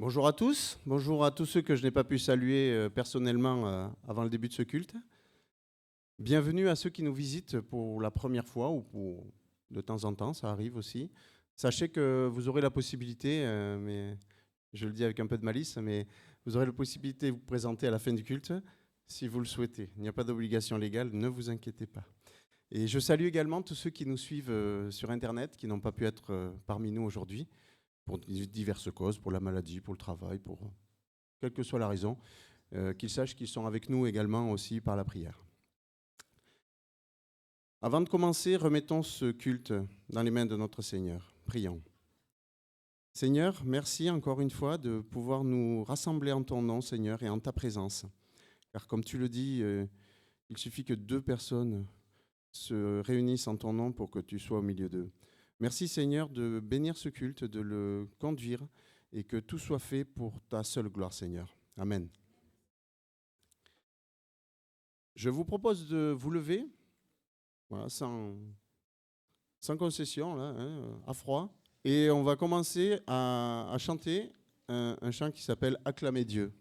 Bonjour à tous, bonjour à tous ceux que je n'ai pas pu saluer personnellement avant le début de ce culte. Bienvenue à ceux qui nous visitent pour la première fois ou pour de temps en temps, ça arrive aussi. Sachez que vous aurez la possibilité, mais je le dis avec un peu de malice, mais vous aurez la possibilité de vous présenter à la fin du culte si vous le souhaitez. Il n'y a pas d'obligation légale, ne vous inquiétez pas. Et je salue également tous ceux qui nous suivent sur Internet, qui n'ont pas pu être parmi nous aujourd'hui, pour diverses causes, pour la maladie, pour le travail, pour quelle que soit la raison, qu'ils sachent qu'ils sont avec nous également aussi par la prière. Avant de commencer, remettons ce culte dans les mains de notre Seigneur. Prions. Seigneur, merci encore une fois de pouvoir nous rassembler en ton nom, Seigneur, et en ta présence. Car comme tu le dis, il suffit que 2 personnes se réunissent en ton nom pour que tu sois au milieu d'eux. Merci Seigneur de bénir ce culte, de le conduire et que tout soit fait pour ta seule gloire Seigneur. Amen. Je vous propose de vous lever, voilà, sans concession, là, à froid, et on va commencer à chanter un chant qui s'appelle « Acclamer Dieu ».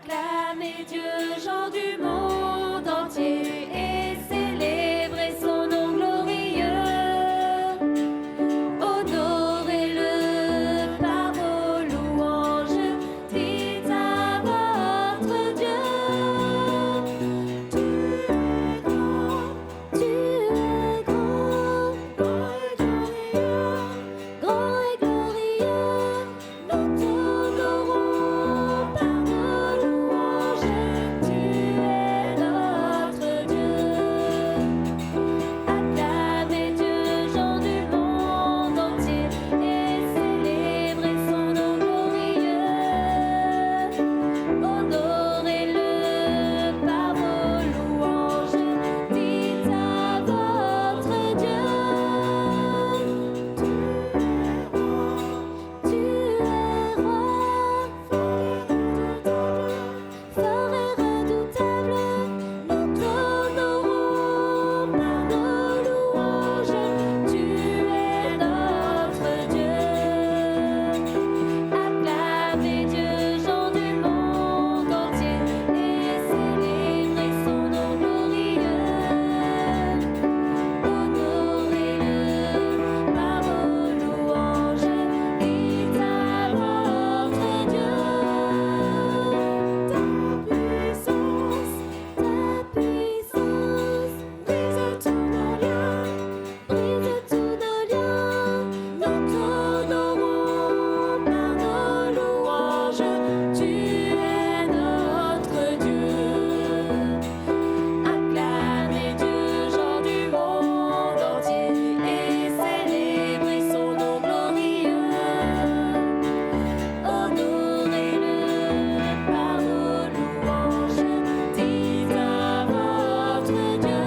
Acclamez Dieu, gens du monde entier, et célébrez son nom glorieux. Honorez-le par vos louanges, dites à votre Dieu. Tu es grand, grand et glorieux, nous t'honorons par nos louanges. Tu es notre Dieu. Acclamez Dieu, gens du monde entier, et célébrez son nom glorieux. Honorez-le par vos louanges, dites à votre Dieu. Tu es roi, fort et redoutable, nous t'honorons par nos louanges. Tu es notre Dieu. Acclamez Dieu, gens du monde entier, et célébrez son nom glorieux. Honorez-le par vos louanges, dites à votre Dieu. Ta puissance, brise tous nos liens, nous t'honorons par nos louanges. Tu es notre Dieu. Acclamez Dieu, gens du monde entier, et célébrez son nom glorieux. Honorez-le par vos louanges, dites à votre Dieu.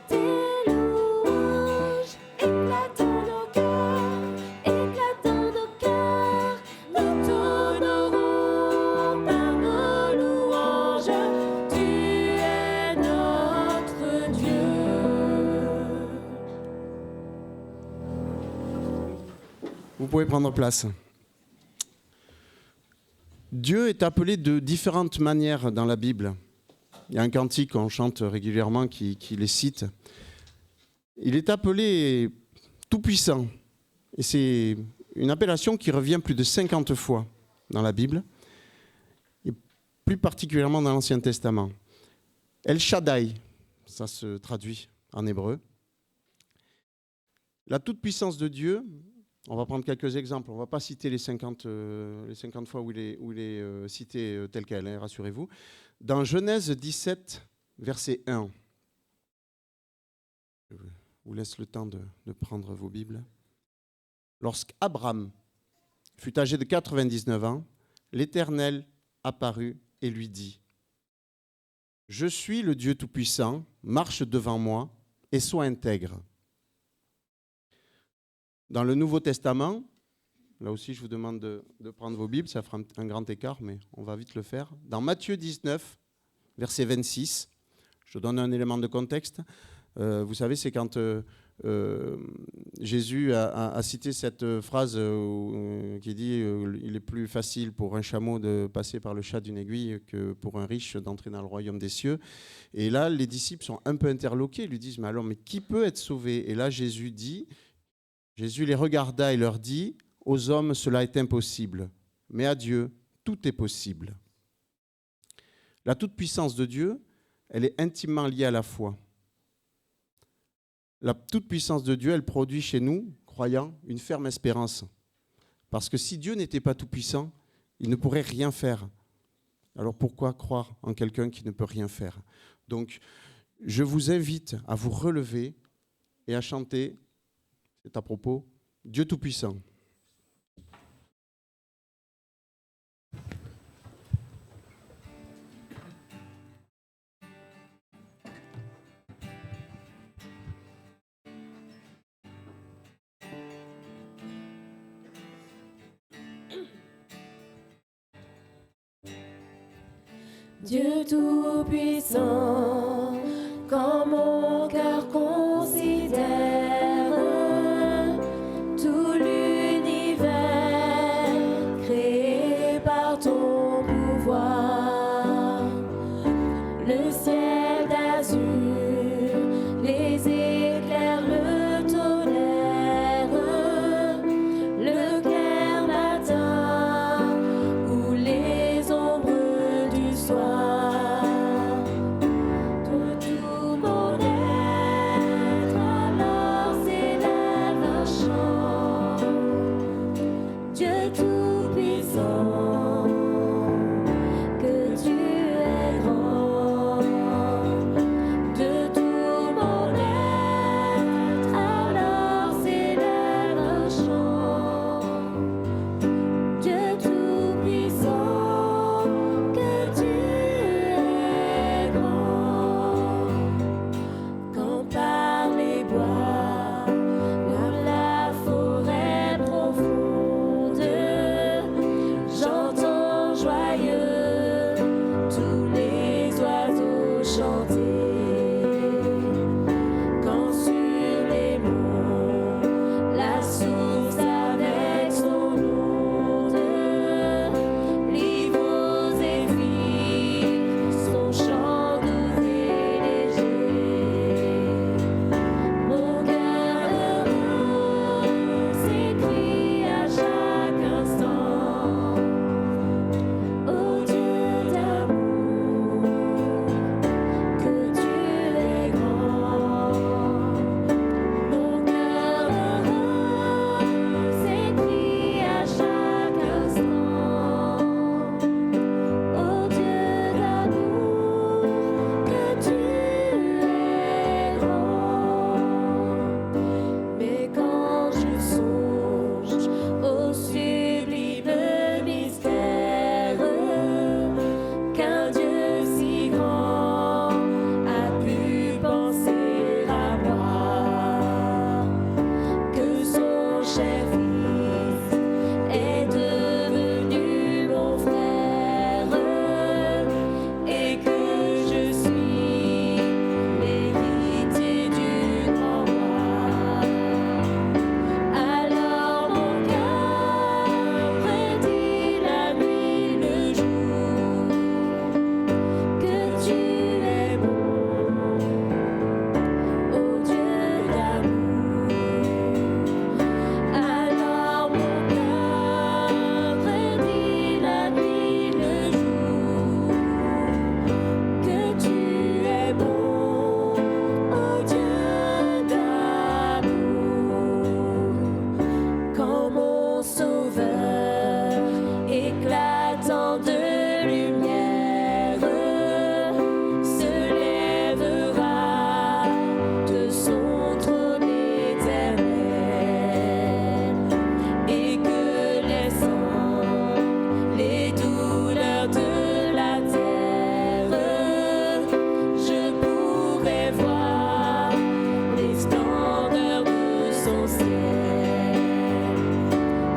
Tes louanges éclatent nos cœurs, nous t'honorons par nos louanges. Tu es notre Dieu. Vous pouvez prendre place. Dieu est appelé de différentes manières dans la Bible. Il y a un cantique qu'on chante régulièrement qui les cite. Il est appelé tout-puissant. Et c'est une appellation qui revient plus de 50 fois dans la Bible, et plus particulièrement dans l'Ancien Testament. El Shaddai, ça se traduit en hébreu. La toute-puissance de Dieu, on va prendre quelques exemples. On ne va pas citer les 50 fois où il est cité tel quel, hein, rassurez-vous. Dans Genèse 17, verset 1. Je vous laisse le temps de prendre vos Bibles. Lorsqu'Abraham fut âgé de 99 ans, l'Éternel apparut et lui dit : Je suis le Dieu Tout-Puissant, marche devant moi et sois intègre. Dans le Nouveau Testament, Là aussi, je vous demande de prendre vos Bibles, ça fera un grand écart, mais on va vite le faire. Dans Matthieu 19, verset 26, je donne un élément de contexte. Vous savez, c'est quand Jésus a cité cette phrase qui dit il est plus facile pour un chameau de passer par le chat d'une aiguille que pour un riche d'entrer dans le royaume des cieux. Et là, les disciples sont un peu interloqués, ils lui disent mais qui peut être sauvé? Et là, Jésus les regarda et leur dit: aux hommes, cela est impossible, mais à Dieu, tout est possible. La toute-puissance de Dieu, elle est intimement liée à la foi. La toute-puissance de Dieu, elle produit chez nous, croyants, une ferme espérance. Parce que si Dieu n'était pas tout-puissant, il ne pourrait rien faire. Alors pourquoi croire en quelqu'un qui ne peut rien faire? Donc, je vous invite à vous relever et à chanter, c'est à propos, Dieu tout-puissant. Dieu tout-puissant, quand mon cœur considère tout l'univers créé par ton pouvoir, le ciel d'azur, les éclairs, le tonnerre, le clair matin ou les ombres du soir.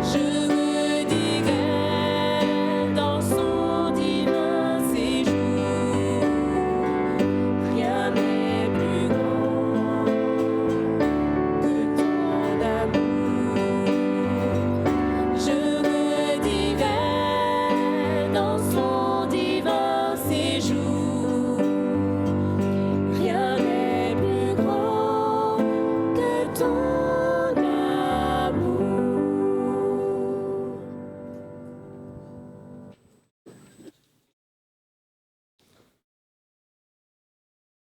Je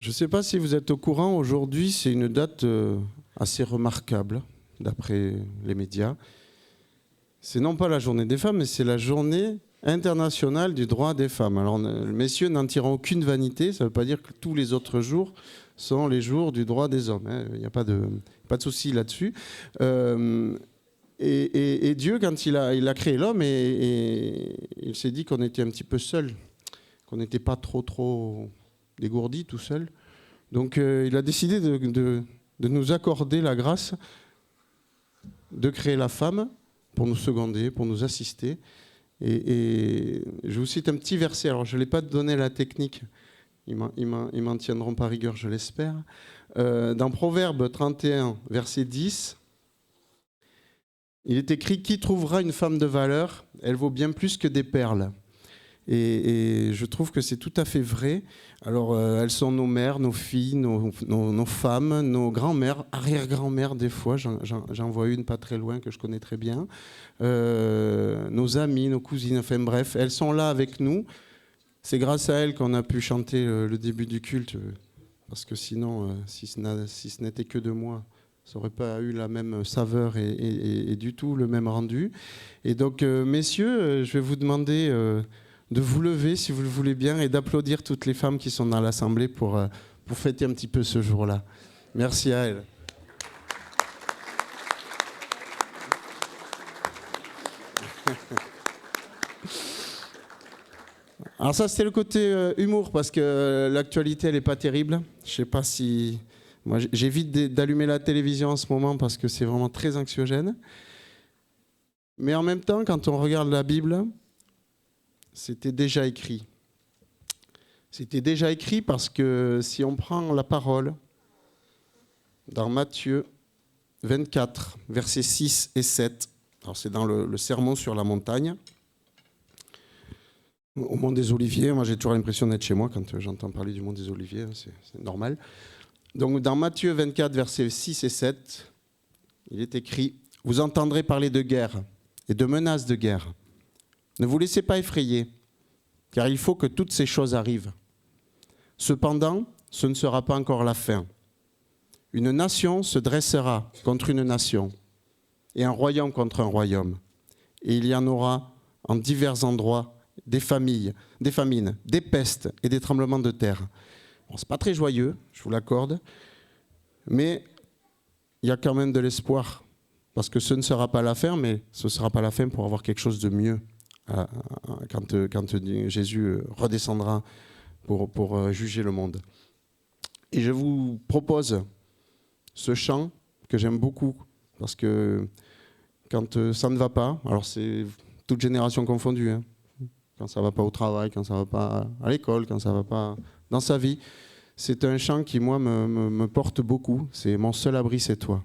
Je ne sais pas si vous êtes au courant, aujourd'hui c'est une date assez remarquable d'après les médias. C'est non pas la journée des femmes, mais c'est la journée internationale du droit des femmes. Alors messieurs n'en tirent aucune vanité, ça ne veut pas dire que tous les autres jours sont les jours du droit des hommes. Il n'y a pas de souci là-dessus. Et Dieu, quand il a créé l'homme, il s'est dit qu'on était un petit peu seul, qu'on n'était pas trop dégourdi tout seul. Donc il a décidé de nous accorder la grâce de créer la femme pour nous seconder, pour nous assister. Et je vous cite un petit verset. Alors je ne l'ai pas donné la technique, ils m'en tiendront par rigueur, je l'espère. Dans Proverbe 31, verset 10, il est écrit « Qui trouvera une femme de valeur ? Elle vaut bien plus que des perles. » Et je trouve que c'est tout à fait vrai. Alors, elles sont nos mères, nos filles, nos femmes, nos grands-mères, arrière-grand-mères des fois. J'en vois une pas très loin que je connais très bien. Nos amies, nos cousines, enfin bref, elles sont là avec nous. C'est grâce à elles qu'on a pu chanter le début du culte. Parce que sinon, si ce n'était que de moi, ça n'aurait pas eu la même saveur et du tout le même rendu. Et donc, messieurs, je vais vous demander de vous lever, si vous le voulez bien, et d'applaudir toutes les femmes qui sont dans l'Assemblée pour fêter un petit peu ce jour-là. Merci à elles. Alors ça, c'était le côté humour, parce que l'actualité, elle n'est pas terrible. Je ne sais pas si... Moi, j'évite d'allumer la télévision en ce moment parce que c'est vraiment très anxiogène. Mais en même temps, quand on regarde la Bible, c'était déjà écrit. C'était déjà écrit parce que si on prend la parole dans Matthieu 24, versets 6 et 7, alors c'est dans le sermon sur la montagne, au Mont des Oliviers. Moi, j'ai toujours l'impression d'être chez moi quand j'entends parler du Mont des Oliviers, c'est normal. Donc, dans Matthieu 24, versets 6 et 7, il est écrit « Vous entendrez parler de guerre et de menaces de guerre. Ne vous laissez pas effrayer, car il faut que toutes ces choses arrivent. Cependant, ce ne sera pas encore la fin. Une nation se dressera contre une nation, et un royaume contre un royaume. Et il y en aura en divers endroits des famines, des pestes et des tremblements de terre. » Bon, c'est pas très joyeux, je vous l'accorde, mais il y a quand même de l'espoir, parce que ce ne sera pas la fin, mais ce ne sera pas la fin pour avoir quelque chose de mieux quand Jésus redescendra pour juger le monde. Et je vous propose ce chant que j'aime beaucoup, parce que quand ça ne va pas, alors c'est toute génération confondue, hein, quand ça ne va pas au travail, quand ça ne va pas à l'école, quand ça ne va pas dans sa vie, c'est un chant qui, moi, me porte beaucoup. C'est « Mon seul abri, c'est toi ».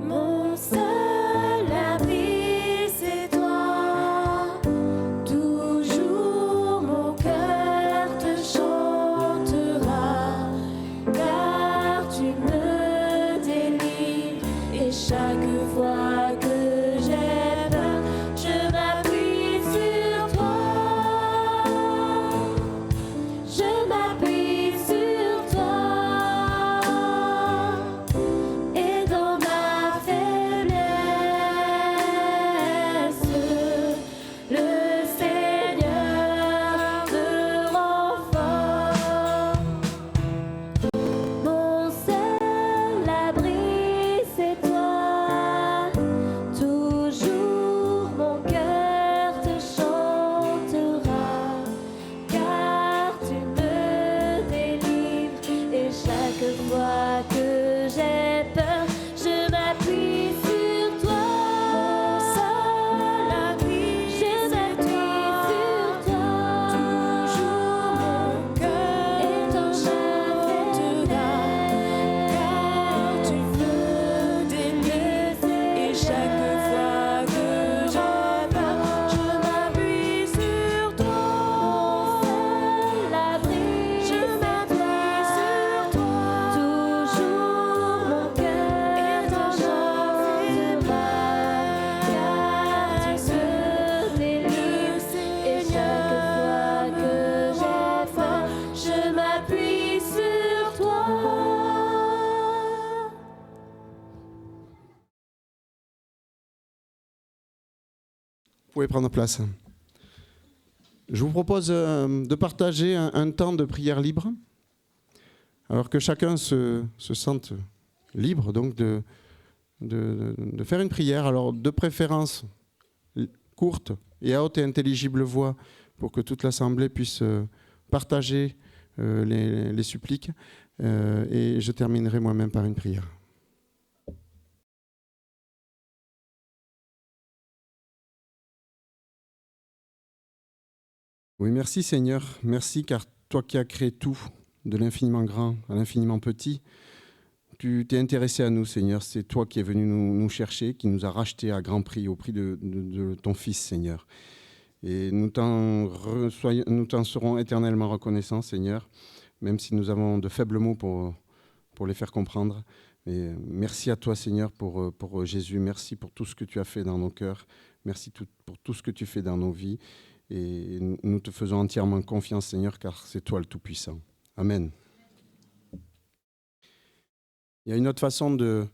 Mon seul abri, c'est toi, toujours mon cœur. pouvez prendre place. Je vous propose de partager un temps de prière libre, alors que chacun se sente libre donc de faire une prière, alors de préférence courte et à haute et intelligible voix, pour que toute l'Assemblée puisse partager les suppliques, et je terminerai moi-même par une prière. Oui, merci Seigneur, merci car toi qui as créé tout, de l'infiniment grand à l'infiniment petit, tu t'es intéressé à nous Seigneur, c'est toi qui es venu nous chercher, qui nous a rachetés à grand prix, au prix de ton Fils Seigneur. Et nous t'en serons éternellement reconnaissants Seigneur, même si nous avons de faibles mots pour les faire comprendre. Mais merci à toi Seigneur pour Jésus, merci pour tout ce que tu as fait dans nos cœurs, merci pour tout ce que tu fais dans nos vies. Et nous te faisons entièrement confiance, Seigneur, car c'est toi le Tout-Puissant. Amen. Il y a une autre façon de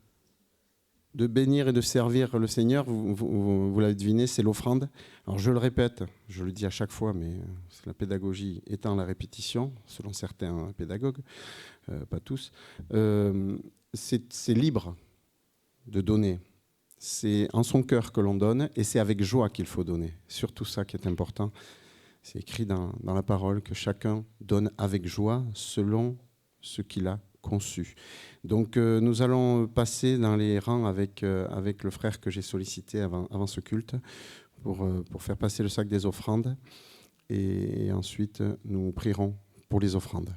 bénir et de servir le Seigneur, vous l'avez deviné, c'est l'offrande. Alors je le répète, je le dis à chaque fois, mais la pédagogie étant la répétition, selon certains pédagogues, pas tous, c'est libre de donner. C'est en son cœur que l'on donne et c'est avec joie qu'il faut donner. Surtout ça qui est important. C'est écrit dans la parole que chacun donne avec joie selon ce qu'il a conçu. Donc nous allons passer dans les rangs avec le frère que j'ai sollicité avant ce culte pour faire passer le sac des offrandes. Et ensuite, nous prierons pour les offrandes.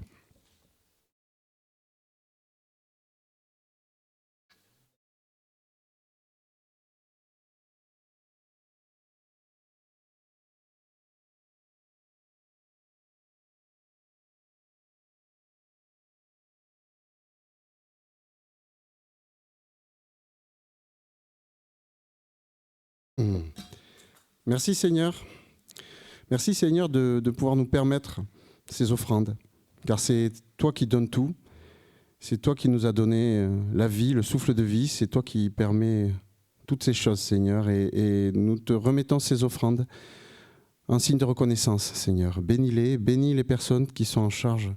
Merci Seigneur. Merci Seigneur de pouvoir nous permettre ces offrandes, car c'est toi qui donnes tout, c'est toi qui nous as donné la vie, le souffle de vie, c'est toi qui permets toutes ces choses Seigneur, et nous te remettons ces offrandes en signe de reconnaissance Seigneur. Bénis-les, bénis les personnes qui sont en charge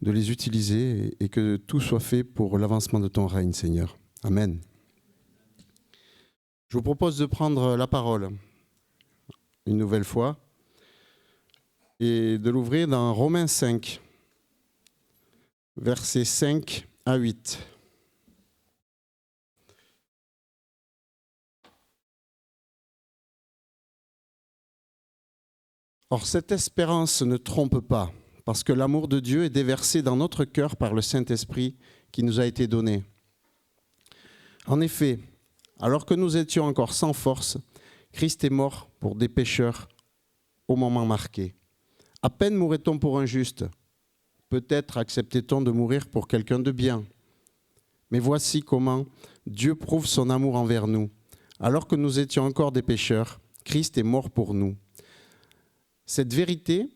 de les utiliser et que tout soit fait pour l'avancement de ton règne Seigneur. Amen. Je vous propose de prendre la parole une nouvelle fois et de l'ouvrir dans Romains 5, versets 5 à 8. Or, cette espérance ne trompe pas, parce que l'amour de Dieu est déversé dans notre cœur par le Saint-Esprit qui nous a été donné. En effet, alors que nous étions encore sans force, Christ est mort pour des pécheurs au moment marqué. À peine mourrait-on pour un juste, peut-être acceptait-on de mourir pour quelqu'un de bien. Mais voici comment Dieu prouve son amour envers nous. Alors que nous étions encore des pécheurs, Christ est mort pour nous. Cette vérité,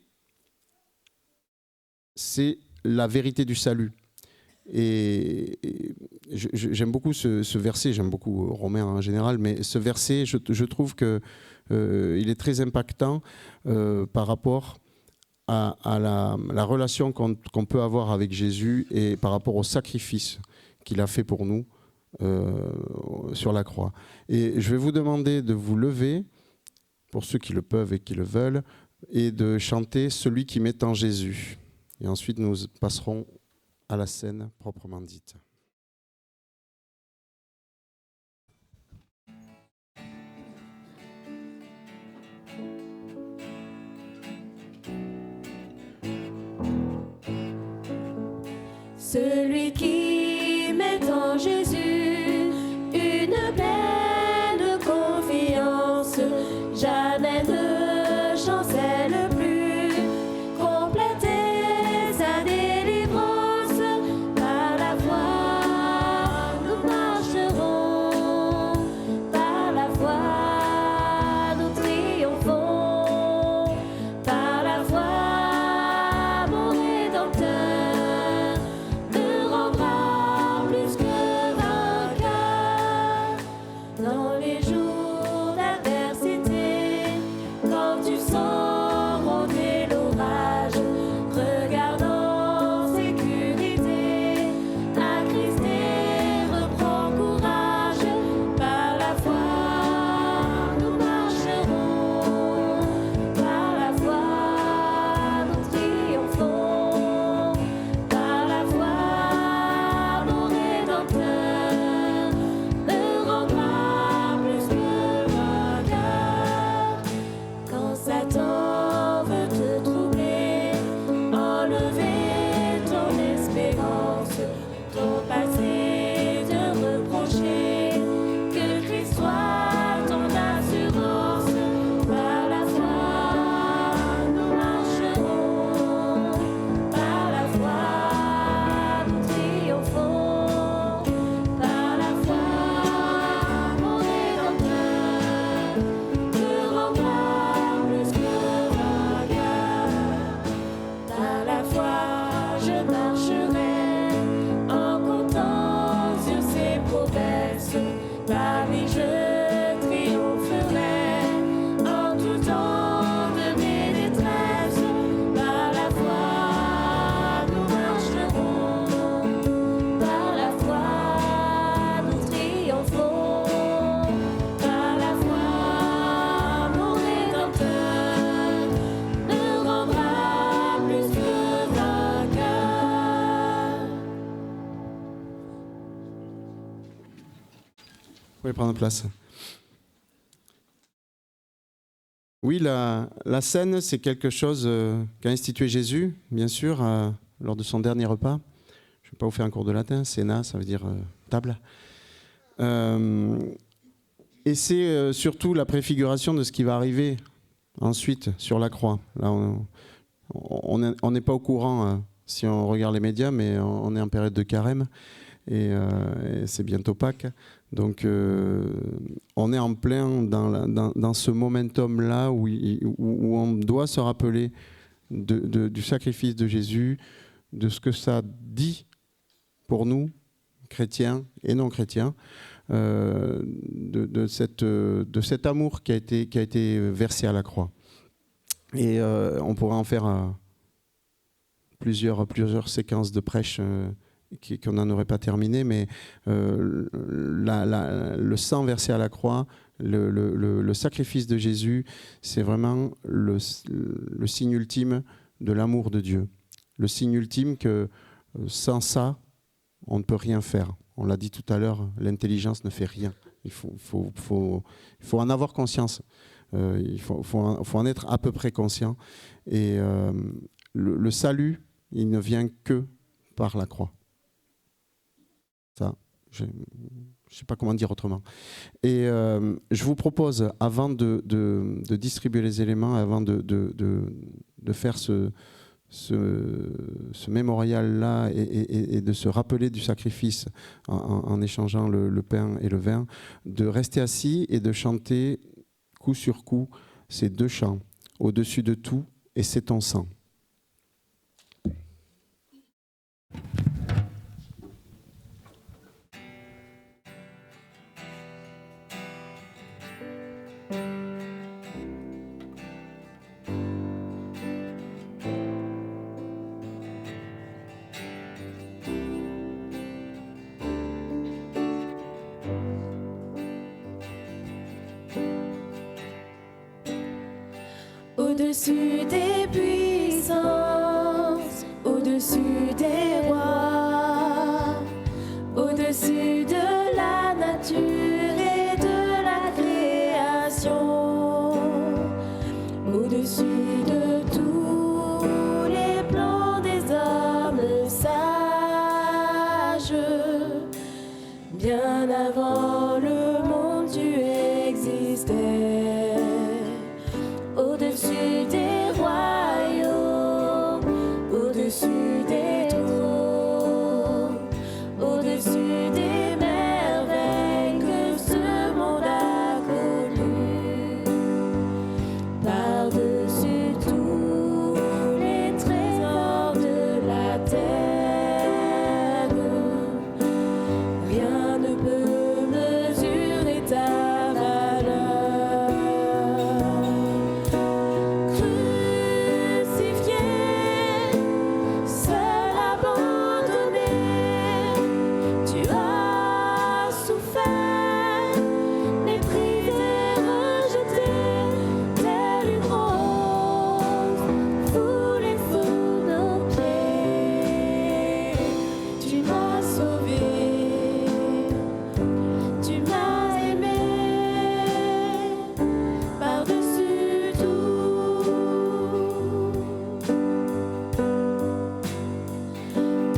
c'est la vérité du salut. Et j'aime beaucoup ce verset, j'aime beaucoup Romains en général, mais ce verset, je trouve qu'il est très impactant par rapport à la relation qu'on peut avoir avec Jésus et par rapport au sacrifice qu'il a fait pour nous sur la croix. Et je vais vous demander de vous lever, pour ceux qui le peuvent et qui le veulent, et de chanter « Celui qui m'est en Jésus ». Et ensuite, nous passerons à la scène proprement dite. Celui qui met en Jésus une pleine confiance, jamais ne chancelle plus, compléter sa délivrance. Par la foi, nous marcherons, par la foi, nous triomphons, par la foi, mon Rédempteur nous rendra plus que vainqueurs. pouvez prendre place. Oui, la scène, c'est quelque chose qu'a institué Jésus, bien sûr, lors de son dernier repas. Je ne vais pas vous faire un cours de latin, cena, ça veut dire table. Et c'est surtout la préfiguration de ce qui va arriver ensuite sur la croix. Là, on n'est pas au courant si on regarde les médias, mais on est en période de carême et c'est bientôt Pâques. Donc on est en plein dans ce momentum-là où on doit se rappeler du sacrifice de Jésus, de ce que ça dit pour nous, chrétiens et non chrétiens, de cet amour qui a été versé à la croix. Et on pourrait en faire plusieurs séquences de prêche qu'on n'en aurait pas terminé, mais le sang versé à la croix, le sacrifice de Jésus, c'est vraiment le signe ultime de l'amour de Dieu. Le signe ultime que sans ça, on ne peut rien faire. On l'a dit tout à l'heure, l'intelligence ne fait rien. Il faut en avoir conscience. Il faut en être à peu près conscient. Et le salut, il ne vient que par la croix. Ça, je ne sais pas comment dire autrement. Et je vous propose, avant de distribuer les éléments, avant de faire ce mémorial-là et de se rappeler du sacrifice en échangeant le pain et le vin, de rester assis et de chanter coup sur coup ces deux chants. Au-dessus de tout, et c'est ton sang. Au-dessus des puissances, au-dessus des rois, au-dessus de la nature et de la création, au-dessus de tous les plans des hommes sages, bien avant le monde tu existais. Au-dessus des royaumes, au-dessus des trônes, au-dessus des merveilles que ce monde a connues, par-dessus tous les trésors de la terre, rien ne peut mesurer ta valeur.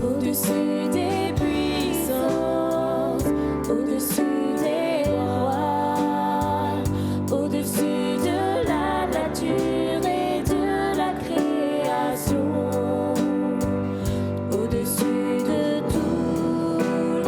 Au-dessus des puissances, au-dessus des rois, au-dessus de la nature et de la création, au-dessus de tous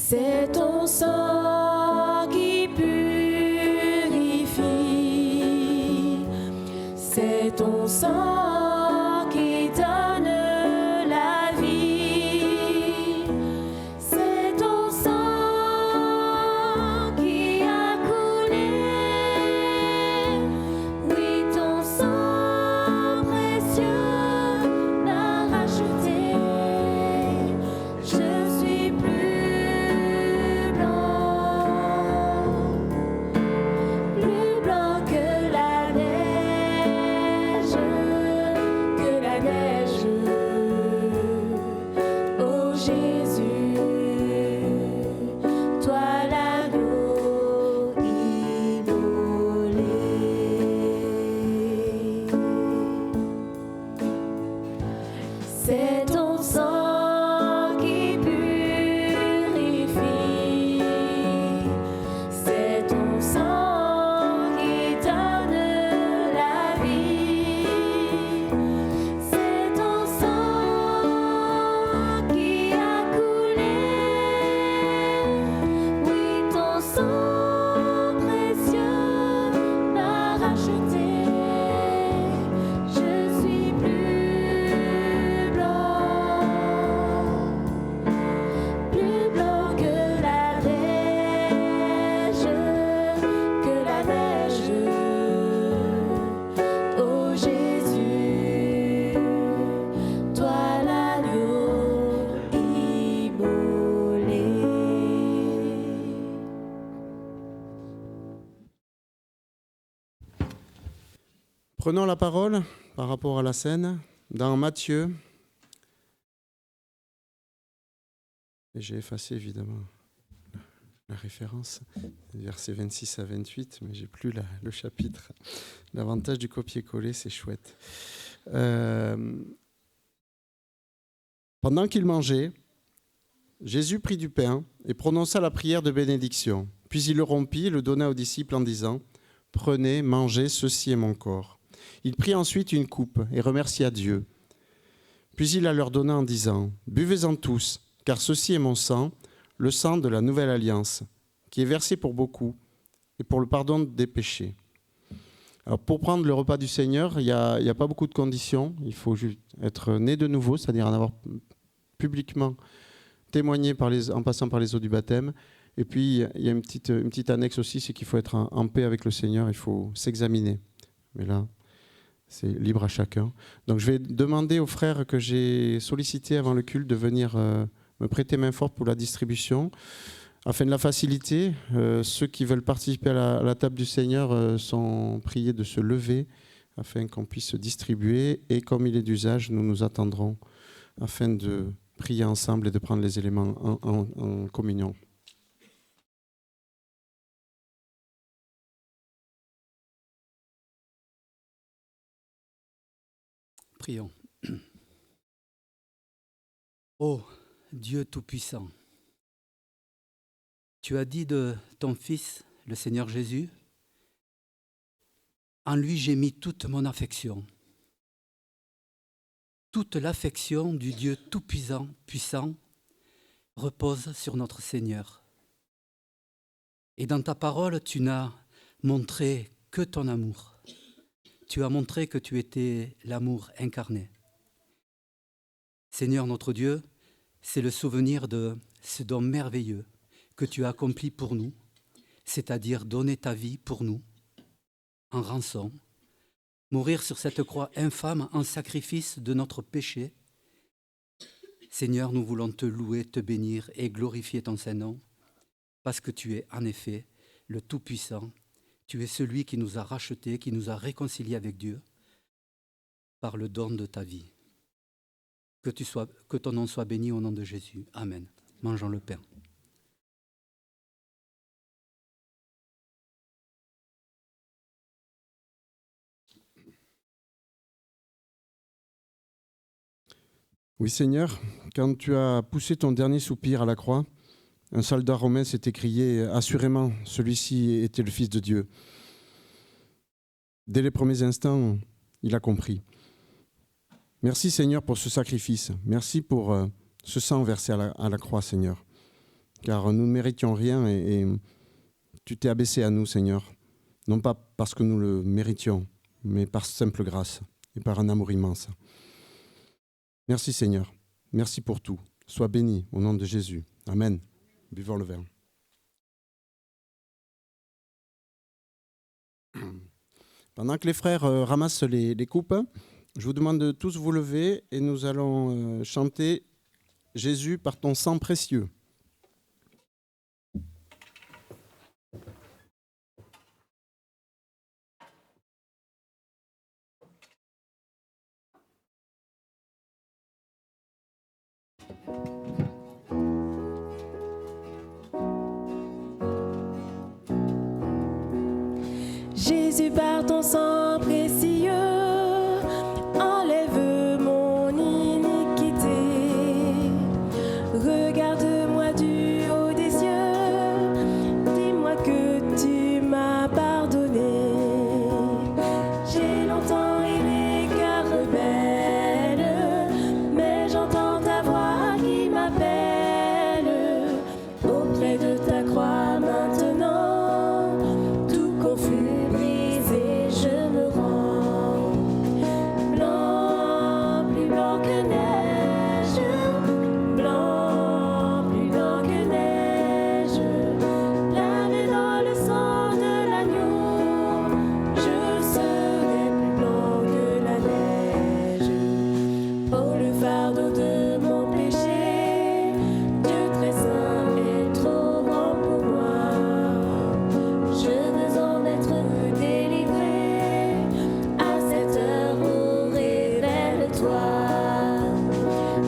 C'est ton sang qui purifie, c'est ton sang qui donne la vie, c'est ton sang qui a coulé, oui ton sang précieux m'a racheté, je suis plus blanc que la neige, oh Jésus, toi l'agneau immolé. C'est ton sang qui purifie, c'est ton sang qui donne la vie, c'est ton sang qui a coulé, oui ton sang précieux m'a racheté, je suis plus blanc que la neige, oh Jésus, toi l'agneau immolé. Prenons la parole par rapport à la scène dans Matthieu. Et j'ai effacé évidemment la référence, versets 26 à 28, mais j'ai plus le chapitre. L'avantage du copier-coller, c'est chouette. Pendant qu'il mangeait, Jésus prit du pain et prononça la prière de bénédiction. Puis il le rompit et le donna aux disciples en disant « Prenez, mangez, ceci est mon corps ». Il prit ensuite une coupe et remercia Dieu. Puis il la leur donna en disant « Buvez-en tous, car ceci est mon sang, le sang de la nouvelle alliance, qui est versé pour beaucoup et pour le pardon des péchés. » Alors pour prendre le repas du Seigneur, il n'y a pas beaucoup de conditions. Il faut juste être né de nouveau, c'est-à-dire en avoir publiquement témoigné en passant par les eaux du baptême. Et puis il y a une petite annexe aussi, c'est qu'il faut être en paix avec le Seigneur, il faut s'examiner. Mais là, c'est libre à chacun. Donc je vais demander aux frères que j'ai sollicités avant le culte de venir me prêter main forte pour la distribution. Afin de la faciliter, ceux qui veulent participer à la table du Seigneur sont priés de se lever afin qu'on puisse se distribuer. Et comme il est d'usage, nous nous attendrons afin de prier ensemble et de prendre les éléments en communion. Prions. Ô Dieu Tout-Puissant, tu as dit de ton Fils, le Seigneur Jésus, « En lui j'ai mis toute mon affection ». Toute l'affection du Dieu Tout-Puissant repose sur notre Seigneur. Et dans ta parole, tu n'as montré que ton amour. Tu as montré que tu étais l'amour incarné. Seigneur notre Dieu, c'est le souvenir de ce don merveilleux que tu as accompli pour nous, c'est-à-dire donner ta vie pour nous, en rançon, mourir sur cette croix infâme en sacrifice de notre péché. Seigneur, nous voulons te louer, te bénir et glorifier ton Saint-Nom, parce que tu es en effet le Tout-Puissant. Tu es celui qui nous a rachetés, qui nous a réconciliés avec Dieu par le don de ta vie. Que ton nom soit béni au nom de Jésus. Amen. Mangeons le pain. Oui Seigneur, quand tu as poussé ton dernier soupir à la croix, un soldat romain s'est écrié « Assurément, celui-ci était le Fils de Dieu ». Dès les premiers instants, il a compris. Merci Seigneur pour ce sacrifice. Merci pour ce sang versé à la croix, Seigneur. car nous ne méritions rien et tu t'es abaissé à nous, Seigneur, non pas parce que nous le méritions, mais par simple grâce et par un amour immense. Merci, Seigneur. Merci pour tout. Sois béni au nom de Jésus. Amen. Buvons le vin. Pendant que les frères ramassent les coupes, je vous demande de tous vous lever et nous allons chanter « Jésus, par ton sang précieux ». Jésus, par ton sang précieux, enlève mon iniquité. Regarde-moi du haut des cieux, dis-moi que tu m'as pardonné. J'ai longtemps eu les cœurs rebelles, mais j'entends ta voix qui m'appelle. Auprès de ta croix maintenant, tout confus brisé, je me rends. Blanc, plus blanc que neige, blanc, plus blanc que neige, lavé dans le sang de l'agneau, je serai plus blanc que la neige. Oh, le fardeau de mon péché, Dieu très saint est trop grand pour moi. Je veux en être délivré. À cette heure, oh, révèle-toi.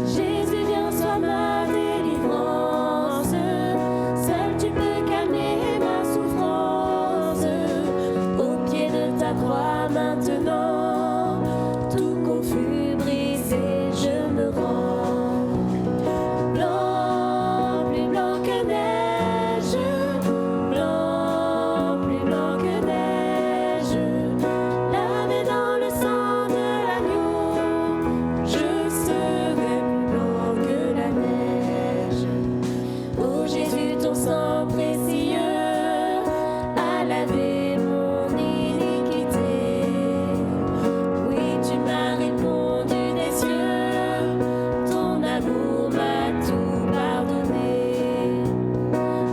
Jésus, viens, sois ma délivrance. Seul tu peux calmer ma souffrance. Au pied de ta croix maintenant, tout confus brisé, je me rends. Blanc, plus blanc que neige, blanc, plus blanc que neige, lavé dans le sang de l'agneau, je serai plus blanc que la neige. Oh Jésus, ton sang précieux a lavé mon iniquité. Oui, tu m'as répondu des cieux, ton amour m'a tout pardonné.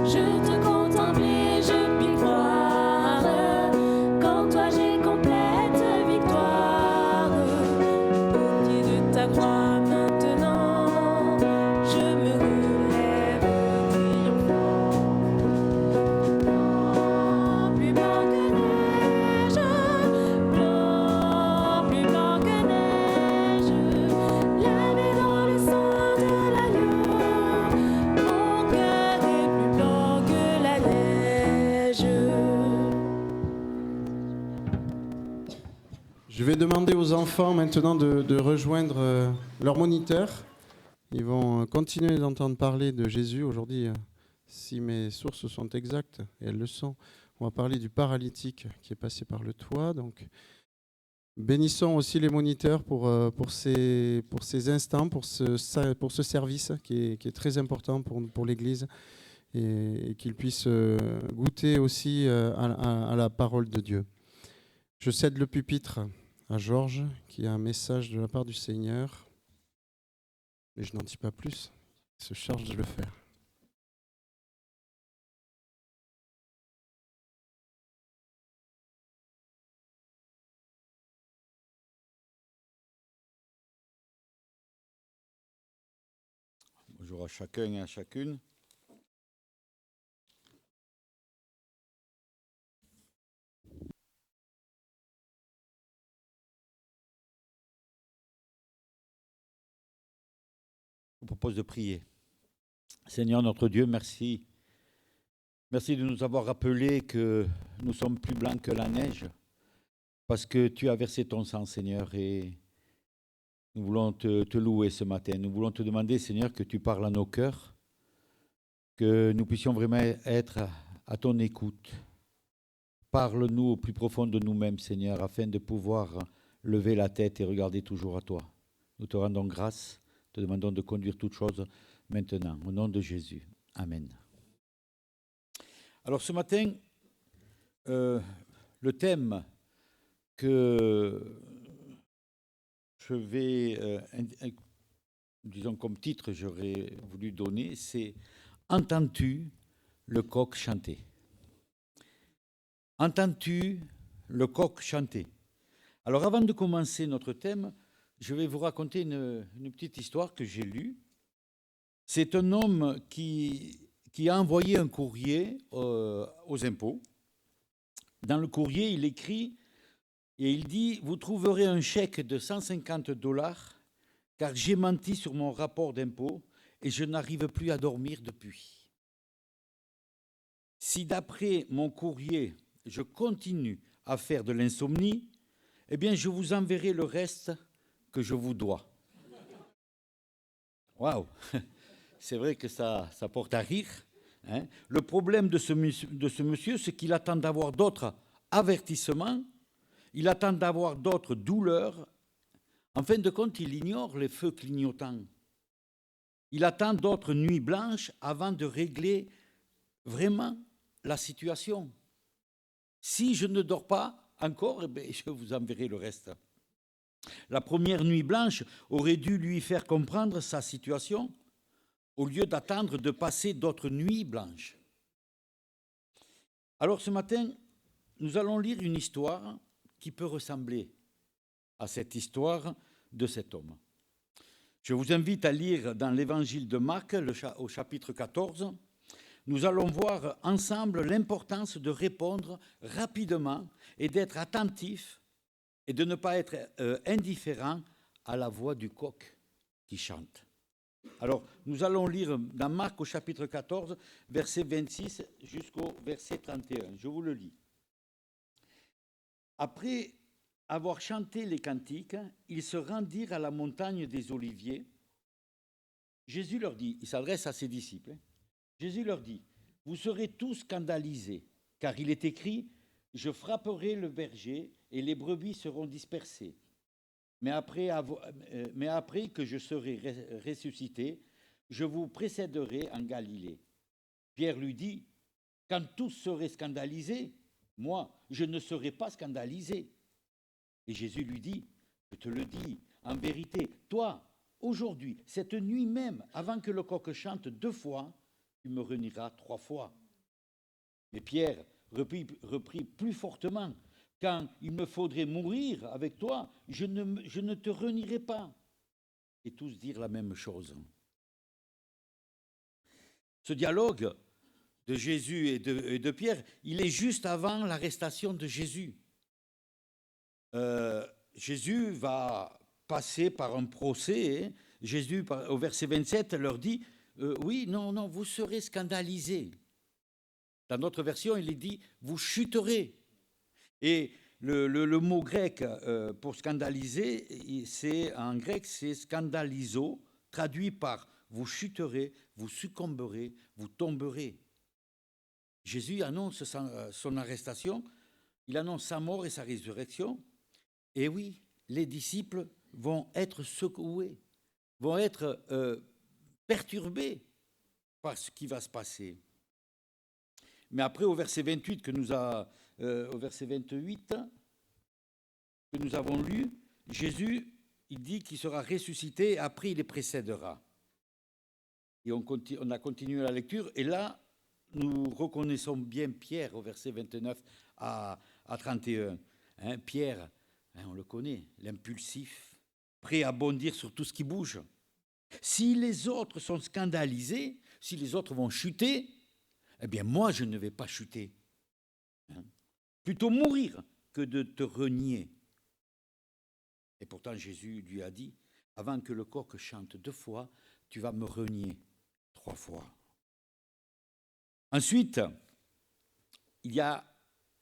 Je te contemple et je puis croire qu'en toi j'ai complète victoire. Au pied de ta croix maintenant, je me relève triomphant. Blanc, plus blanc que neige, blanc, plus blanc que neige, lavé dans le sang de l'agneau, mon cœur est plus blanc que la neige. Je vais demander aux enfants maintenant de rejoindre leur moniteur. Ils vont continuer d'entendre parler de Jésus. Aujourd'hui, si mes sources sont exactes, et elles le sont, on va parler du paralytique qui est passé par le toit. Donc, bénissons aussi les moniteurs pour ces instants, pour ce service qui est très important pour l'Église et qu'ils puissent goûter aussi à la parole de Dieu. Je cède le pupitre à Georges qui a un message de la part du Seigneur. Mais je n'en dis pas plus. Il se charge de le faire. Bonjour à chacun et à chacune. Je vous propose de prier. Seigneur notre Dieu, merci. Merci de nous avoir rappelé que nous sommes plus blancs que la neige parce que tu as versé ton sang, Seigneur, et nous voulons te louer ce matin. Nous voulons te demander, Seigneur, que tu parles à nos cœurs, que nous puissions vraiment être à ton écoute. Parle-nous au plus profond de nous-mêmes, Seigneur, afin de pouvoir lever la tête et regarder toujours à toi. Nous te rendons grâce, te demandons de conduire toutes choses maintenant. Au nom de Jésus. Amen. Alors ce matin, le thème que je vais, disons comme titre, j'aurais voulu donner, c'est « Entends-tu le coq chanter ?» Entends-tu le coq chanter? Alors avant de commencer notre thème, je vais vous raconter une petite histoire que j'ai lue. C'est un homme qui a envoyé un courrier aux impôts. Dans le courrier, il écrit et il dit « Vous trouverez un chèque de 150 $ car j'ai menti sur mon rapport d'impôt et je n'arrive plus à dormir depuis. Si d'après mon courrier, je continue à faire de l'insomnie, eh bien, je vous enverrai le reste que je vous dois. » Waouh! C'est vrai que ça porte à rire. Hein. Le problème de ce monsieur, c'est qu'il attend d'avoir d'autres avertissements, il attend d'avoir d'autres douleurs. En fin de compte, il ignore les feux clignotants. Il attend d'autres nuits blanches avant de régler vraiment la situation. Si je ne dors pas encore, eh bien, je vous enverrai le reste. La première nuit blanche aurait dû lui faire comprendre sa situation au lieu d'attendre de passer d'autres nuits blanches. Alors ce matin, nous allons lire une histoire qui peut ressembler à cette histoire de cet homme. Je vous invite à lire dans l'évangile de Marc, au chapitre 14. Nous allons voir ensemble l'importance de répondre rapidement et d'être attentif et de ne pas être indifférent à la voix du coq qui chante. Alors, nous allons lire dans Marc au chapitre 14, verset 26 jusqu'au verset 31. Je vous le lis. Après avoir chanté les cantiques, ils se rendirent à la montagne des Oliviers. Jésus leur dit, il s'adresse à ses disciples, Jésus leur dit, « Vous serez tous scandalisés, car il est écrit, je frapperai le berger et les brebis seront dispersées. Mais après que je serai ressuscité, je vous précéderai en Galilée. » Pierre lui dit, « Quand tous seraient scandalisés, moi, je ne serai pas scandalisé. » Et Jésus lui dit, « Je te le dis, en vérité, toi, aujourd'hui, cette nuit même, avant que le coq chante 2 fois, tu me renieras 3 fois. » Mais Pierre reprit plus fortement, « Quand il me faudrait mourir avec toi, je ne te renierai pas. » Et tous dirent la même chose. Ce dialogue de Jésus et de Pierre, il est juste avant l'arrestation de Jésus. Jésus va passer par un procès. Jésus, au verset 27, leur dit, oui, non, vous serez scandalisés. Dans notre version, il est dit, vous chuterez. Et le mot grec pour scandaliser, en grec, c'est scandalizo, traduit par vous chuterez, vous succomberez, vous tomberez. Jésus annonce son arrestation, il annonce sa mort et sa résurrection. Et oui, les disciples vont être secoués, vont être perturbés par ce qui va se passer. Mais après, au verset 28 au verset 28 que nous avons lu, Jésus, il dit qu'il sera ressuscité, et après il les précédera. Et on a continué la lecture, et là, nous reconnaissons bien Pierre au verset 29 à 31. Hein, Pierre, on le connaît, l'impulsif, prêt à bondir sur tout ce qui bouge. Si les autres sont scandalisés, si les autres vont chuter, eh bien moi je ne vais pas chuter. Plutôt mourir que de te renier. Et pourtant Jésus lui a dit, avant que le coq chante 2 fois, tu vas me renier 3 fois. Ensuite, il y a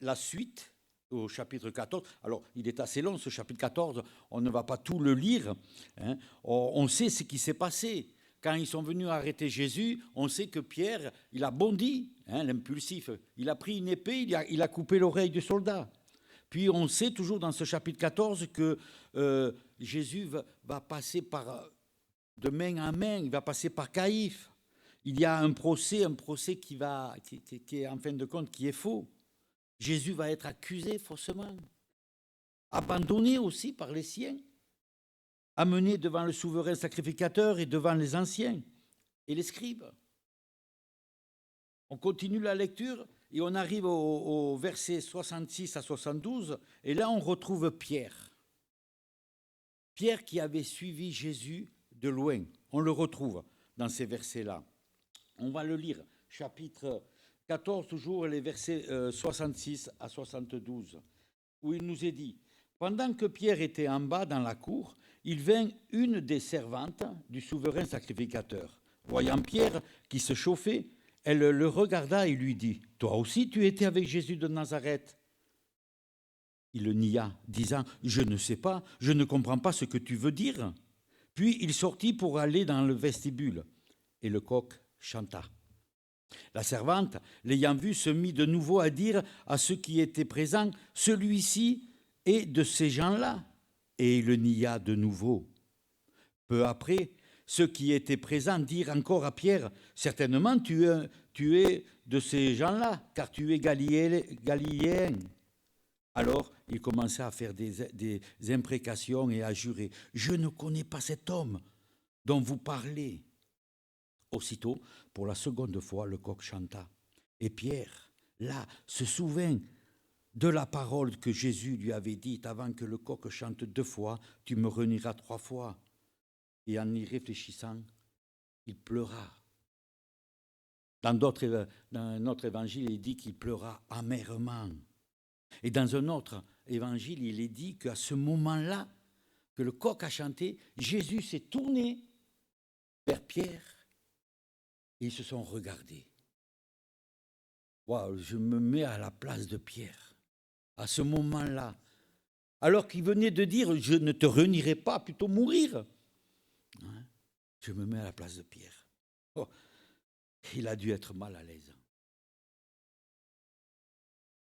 la suite au chapitre 14. Alors, il est assez long, ce chapitre 14, on ne va pas tout le lire. Hein. On sait ce qui s'est passé. Quand ils sont venus arrêter Jésus, on sait que Pierre, il a bondi, hein, l'impulsif. Il a pris une épée, il a coupé l'oreille du soldat. Puis on sait toujours dans ce chapitre 14 que Jésus va passer de main en main, il va passer par Caïphe. il y a un procès qui est en fin de compte, qui est faux. Jésus va être accusé faussement, abandonné aussi par les siens, amené devant le souverain sacrificateur et devant les anciens et les scribes. On continue la lecture et on arrive au verset 66 à 72, et là on retrouve Pierre. Pierre qui avait suivi Jésus de loin. On le retrouve dans ces versets-là. On va le lire, chapitre 14, toujours les versets 66 à 72, où il nous est dit « Pendant que Pierre était en bas dans la cour, il vint une des servantes du souverain sacrificateur. Voyant Pierre qui se chauffait, elle le regarda et lui dit « Toi aussi tu étais avec Jésus de Nazareth ?» Il le nia, disant « Je ne sais pas, je ne comprends pas ce que tu veux dire. » Puis il sortit pour aller dans le vestibule, et le coq chanta. La servante, l'ayant vu, se mit de nouveau à dire à ceux qui étaient présents « Celui-ci est de ces gens-là. » Et il le nia de nouveau. Peu après, ceux qui étaient présents dirent encore à Pierre « Certainement tu es de ces gens-là, car tu es galiléen. » Alors il commença à faire des imprécations et à jurer « Je ne connais pas cet homme dont vous parlez. » Aussitôt, pour la seconde fois, le coq chanta. Et Pierre, là, se souvint de la parole que Jésus lui avait dite « Avant que le coq chante 2 fois, tu me renieras 3 fois. » Et en y réfléchissant, il pleura. Dans un autre évangile, il dit qu'il pleura amèrement. Et dans un autre évangile, il est dit qu'à ce moment-là, que le coq a chanté, Jésus s'est tourné vers Pierre et ils se sont regardés. Waouh, je me mets à la place de Pierre. À ce moment-là, alors qu'il venait de dire « Je ne te renierai pas, plutôt mourir ». Je me mets à la place de Pierre. Oh, il a dû être mal à l'aise.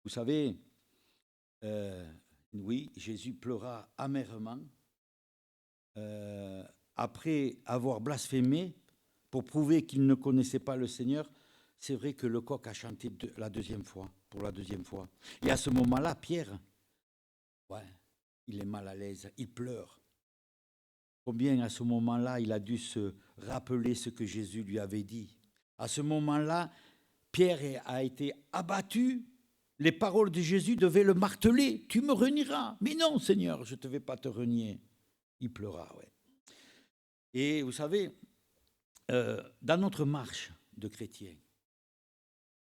Vous savez, oui, Jésus pleura amèrement après avoir blasphémé pour prouver qu'il ne connaissait pas le Seigneur. C'est vrai que le coq a chanté pour la deuxième fois. Et à ce moment-là, Pierre, il est mal à l'aise, il pleure. Combien à ce moment-là, il a dû se rappeler ce que Jésus lui avait dit. À ce moment-là, Pierre a été abattu. Les paroles de Jésus devaient le marteler. « Tu me renieras. » « Mais non, Seigneur, je ne vais pas te renier. » Il pleura, ouais. Et vous savez, dans notre marche de chrétien,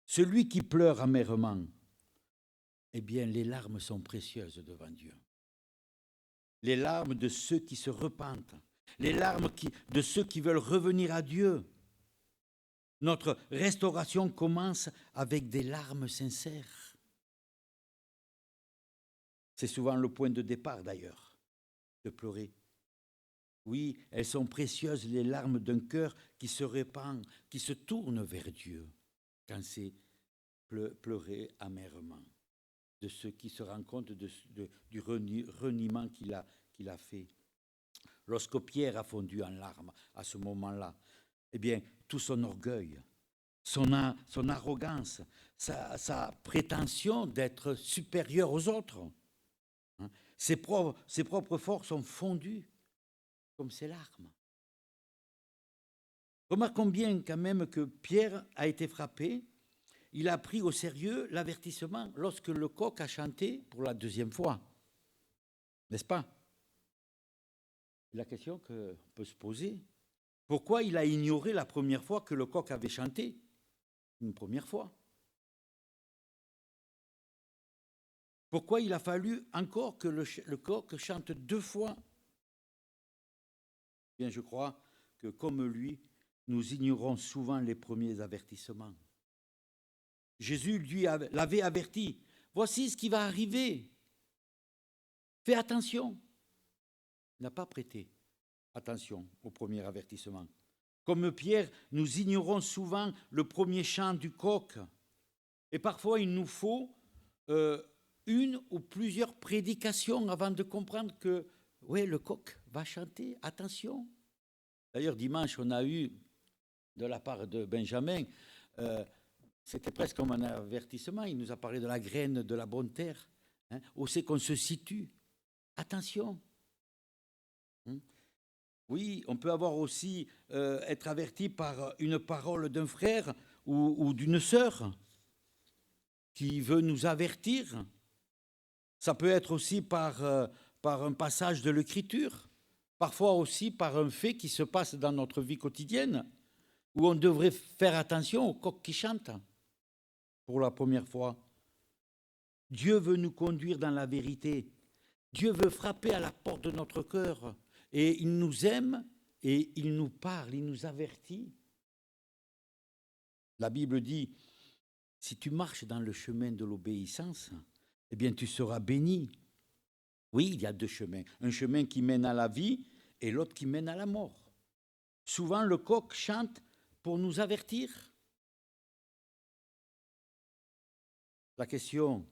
celui qui pleure amèrement, eh bien, les larmes sont précieuses devant Dieu. Les larmes de ceux qui se repentent, les larmes de ceux qui veulent revenir à Dieu. Notre restauration commence avec des larmes sincères. C'est souvent le point de départ d'ailleurs, de pleurer. Oui, elles sont précieuses, les larmes d'un cœur qui se répand, qui se tourne vers Dieu, quand c'est pleurer amèrement, de ceux qui se rendent compte du reniement qu'il a fait. Lorsque Pierre a fondu en larmes à ce moment-là, eh bien, tout son orgueil, son arrogance, sa prétention d'être supérieur aux autres, ses propres forces ont fondu comme ses larmes. Remarquons bien quand même que Pierre a été frappé. Il a pris au sérieux l'avertissement lorsque le coq a chanté pour la deuxième fois. N'est-ce pas? La question qu'on peut se poser, pourquoi il a ignoré la première fois que le coq avait chanté? Une première fois. Pourquoi il a fallu encore que le coq chante 2 fois? Bien, je crois que comme lui, nous ignorons souvent les premiers avertissements. Jésus l'avait averti. Voici ce qui va arriver. Fais attention. Il n'a pas prêté attention au premier avertissement. Comme Pierre, nous ignorons souvent le premier chant du coq. Et parfois, il nous faut une ou plusieurs prédications avant de comprendre que, oui, le coq va chanter. Attention. D'ailleurs, dimanche, on a eu de la part de Benjamin, c'était presque comme un avertissement. Il nous a parlé de la graine de la bonne terre. Hein, où c'est qu'on se situe? Attention. Oui, on peut avoir aussi être averti par une parole d'un frère ou d'une sœur qui veut nous avertir. Ça peut être aussi par un passage de l'Écriture, parfois aussi par un fait qui se passe dans notre vie quotidienne, où on devrait faire attention au coq qui chante pour la première fois. Dieu veut nous conduire dans la vérité. Dieu veut frapper à la porte de notre cœur. Et il nous aime et il nous parle, il nous avertit. La Bible dit, si tu marches dans le chemin de l'obéissance, eh bien tu seras béni. Oui, il y a deux chemins. Un chemin qui mène à la vie et l'autre qui mène à la mort. Souvent, le coq chante pour nous avertir. La question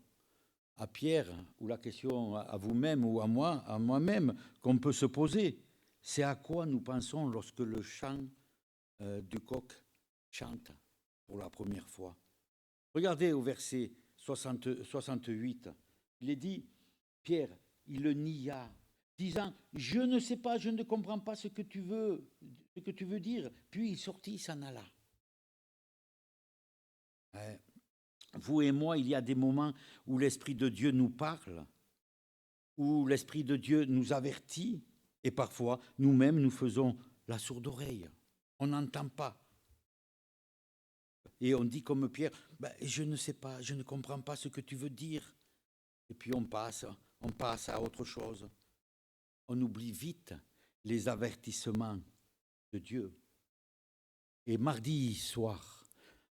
à Pierre, ou la question à vous-même ou à moi-même, qu'on peut se poser, c'est à quoi nous pensons lorsque le chant du coq chante pour la première fois. Regardez au verset 68, il est dit, Pierre, il le nia, disant, je ne sais pas, je ne comprends pas ce que tu veux dire. Puis il sortit, il s'en alla. Vous et moi, il y a des moments où l'Esprit de Dieu nous parle, où l'Esprit de Dieu nous avertit, et parfois, nous-mêmes, nous faisons la sourde oreille. On n'entend pas. Et on dit comme Pierre, je ne sais pas, je ne comprends pas ce que tu veux dire. Et puis on passe à autre chose. On oublie vite les avertissements de Dieu. Et mardi soir,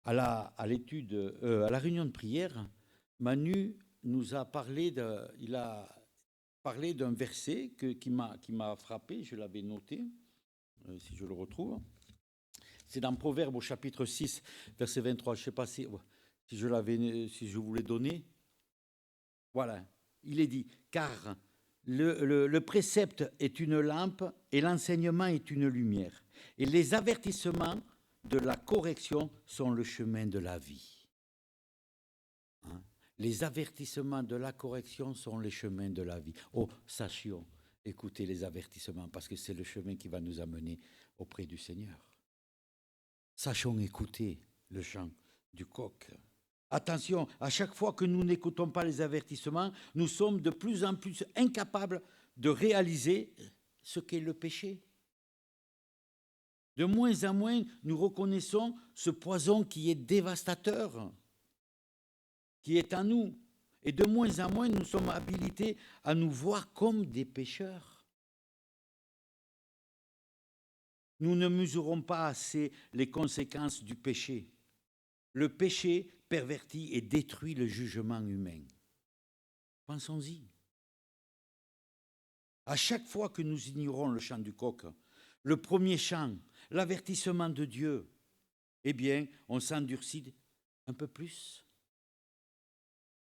à la réunion de prière, Manu nous a parlé d'un verset qui m'a frappé, je l'avais noté, si je le retrouve. C'est dans Proverbes au chapitre 6, verset 23. Je ne sais pas si je vous l'ai donné. Voilà, il est dit, car le précepte est une lampe et l'enseignement est une lumière. Et les avertissements de la correction sont le chemin de la vie. Hein? Les avertissements de la correction sont les chemins de la vie. Oh, sachions, écoutez les avertissements parce que c'est le chemin qui va nous amener auprès du Seigneur. Sachons écouter le chant du coq. Attention, à chaque fois que nous n'écoutons pas les avertissements, nous sommes de plus en plus incapables de réaliser ce qu'est le péché. De moins en moins, nous reconnaissons ce poison qui est dévastateur, qui est en nous. Et de moins en moins, nous sommes habilités à nous voir comme des pécheurs. Nous ne mesurons pas assez les conséquences du péché. Le péché pervertit et détruit le jugement humain. Pensons-y. À chaque fois que nous ignorons le chant du coq, le premier chant, l'avertissement de Dieu, eh bien, on s'endurcit un peu plus.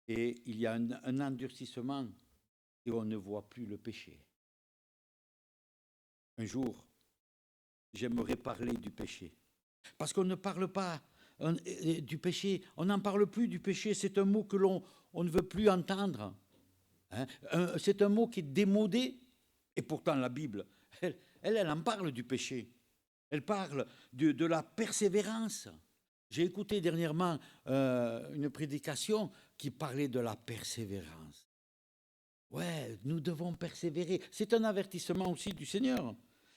Et il y a un endurcissement et on ne voit plus le péché. Un jour, j'aimerais parler du péché. Parce qu'on ne parle pas du péché, on n'en parle plus du péché, c'est un mot que l'on ne veut plus entendre. Hein? C'est un mot qui est démodé, et pourtant la Bible, elle en parle du péché. Elle parle de la persévérance. J'ai écouté dernièrement une prédication qui parlait de la persévérance. Ouais, nous devons persévérer. C'est un avertissement aussi du Seigneur.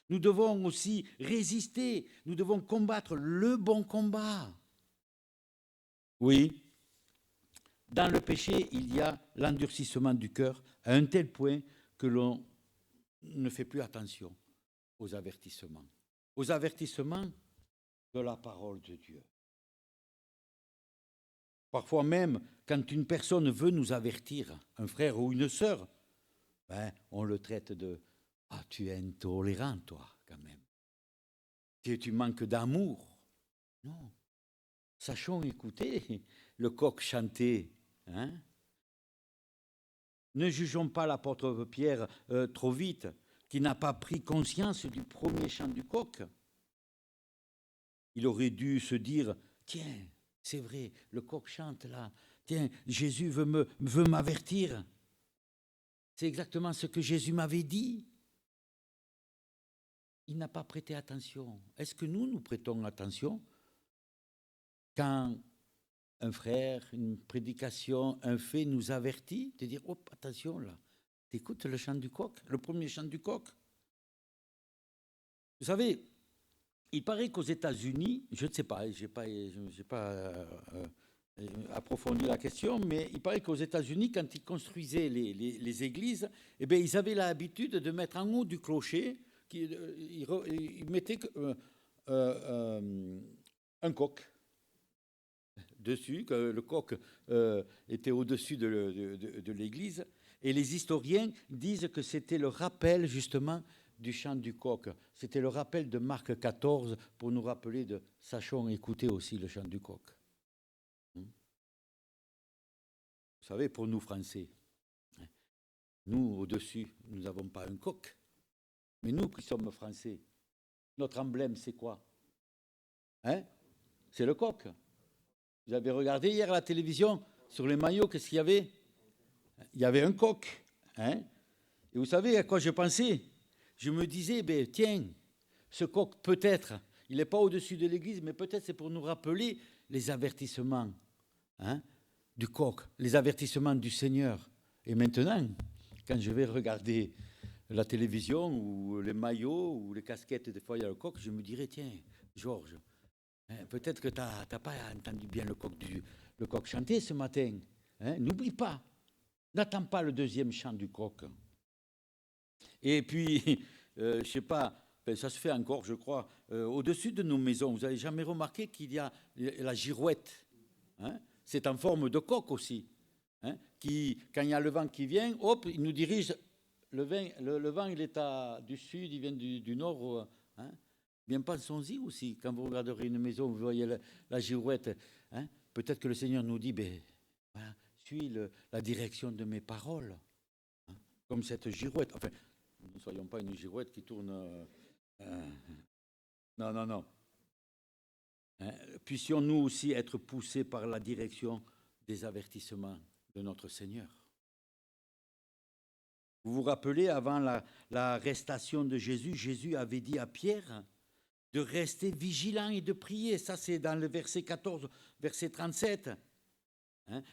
Nous devons aussi résister. Nous devons combattre le bon combat. Oui, dans le péché, il y a l'endurcissement du cœur à un tel point que l'on ne fait plus attention aux avertissements de la parole de Dieu. Parfois même, quand une personne veut nous avertir, un frère ou une sœur, on le traite de « Ah, tu es intolérant, toi, quand même. Tu manques d'amour. » Non. Sachons écouter le coq chanter. Hein? Ne jugeons pas l'apôtre Pierre trop vite, qui n'a pas pris conscience du premier chant du coq. Il aurait dû se dire, tiens, c'est vrai, le coq chante là. Tiens, Jésus veut m'avertir. C'est exactement ce que Jésus m'avait dit. Il n'a pas prêté attention. Est-ce que nous prêtons attention quand un frère, une prédication, un fait nous avertit de dire, hop, attention là, t'écoutes le chant du coq, le premier chant du coq. Vous savez, il paraît qu'aux États-Unis, je ne sais pas, je n'ai pas approfondi la question, mais il paraît qu'aux États-Unis, quand ils construisaient les églises, eh bien, ils avaient l'habitude de mettre en haut du clocher, ils mettaient un coq dessus, que le coq était au-dessus de l'église, et les historiens disent que c'était le rappel justement du chant du coq. C'était le rappel de Marc 14 pour nous rappeler de sachons écouter aussi le chant du coq. Vous savez, pour nous Français, nous au-dessus, nous n'avons pas un coq, mais nous qui sommes Français, notre emblème c'est quoi? C'est le coq. Vous avez regardé hier à la télévision, sur les maillots, qu'est-ce qu'il y avait? Il y avait un coq. Et vous savez à quoi je pensais? Je me disais, ben, tiens, ce coq, peut-être, il n'est pas au-dessus de l'église, mais peut-être c'est pour nous rappeler les avertissements du coq, les avertissements du Seigneur. Et maintenant, quand je vais regarder la télévision ou les maillots ou les casquettes, des fois il y a le coq, je me dirais, tiens, Georges, peut-être que tu n'as pas entendu bien le coq chanter ce matin. N'oublie pas, n'attends pas le deuxième chant du coq. Et puis, je ne sais pas, ça se fait encore, je crois, au-dessus de nos maisons. Vous n'avez jamais remarqué qu'il y a la girouette, c'est en forme de coq aussi, qui, quand il y a le vent qui vient, hop, il nous dirige. Le vent, il est du sud, il vient du nord. Bien pensons-y aussi, quand vous regarderez une maison, vous voyez la girouette. Peut-être que le Seigneur nous dit, ben, voilà, suis la direction de mes paroles. Comme cette girouette. Enfin, nous ne soyons pas une girouette qui tourne. Non. Puissions-nous aussi être poussés par la direction des avertissements de notre Seigneur. Vous vous rappelez, avant l'arrestation de Jésus, Jésus avait dit à Pierre de rester vigilant et de prier. Ça, c'est dans le verset 14, verset 37.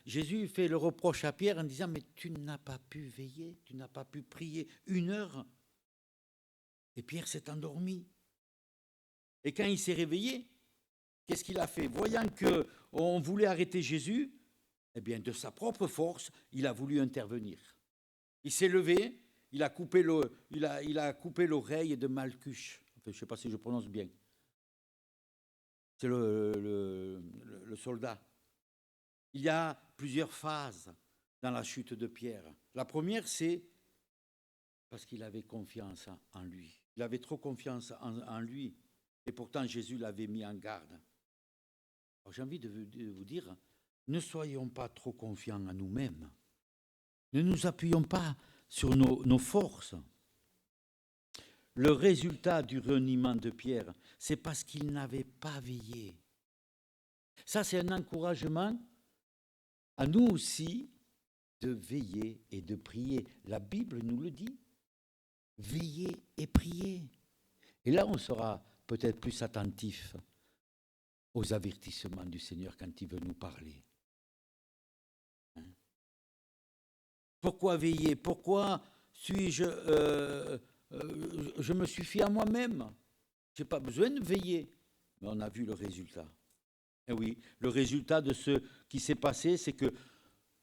Jésus fait le reproche à Pierre en disant, mais tu n'as pas pu veiller, tu n'as pas pu prier 1 heure. Et Pierre s'est endormi. Et quand il s'est réveillé, qu'est-ce qu'il a fait? Voyant qu'on voulait arrêter Jésus, eh bien, de sa propre force, il a voulu intervenir. Il s'est levé, il a coupé l'oreille de Malchus. Enfin, je ne sais pas si je prononce bien. C'est le soldat. Il y a plusieurs phases dans la chute de Pierre. La première, c'est parce qu'il avait confiance en lui. Il avait trop confiance en lui. Et pourtant, Jésus l'avait mis en garde. Alors, j'ai envie de vous dire, ne soyons pas trop confiants en nous-mêmes. Ne nous appuyons pas sur nos forces. Le résultat du reniement de Pierre, c'est parce qu'il n'avait pas veillé. Ça, c'est un encouragement à nous aussi de veiller et de prier. La Bible nous le dit. Veillez et priez. Et là, on sera peut-être plus attentif aux avertissements du Seigneur quand il veut nous parler. Pourquoi veiller? Pourquoi je me suffis à moi-même? Je n'ai pas besoin de veiller. Mais on a vu le résultat. Et oui, le résultat de ce qui s'est passé, c'est que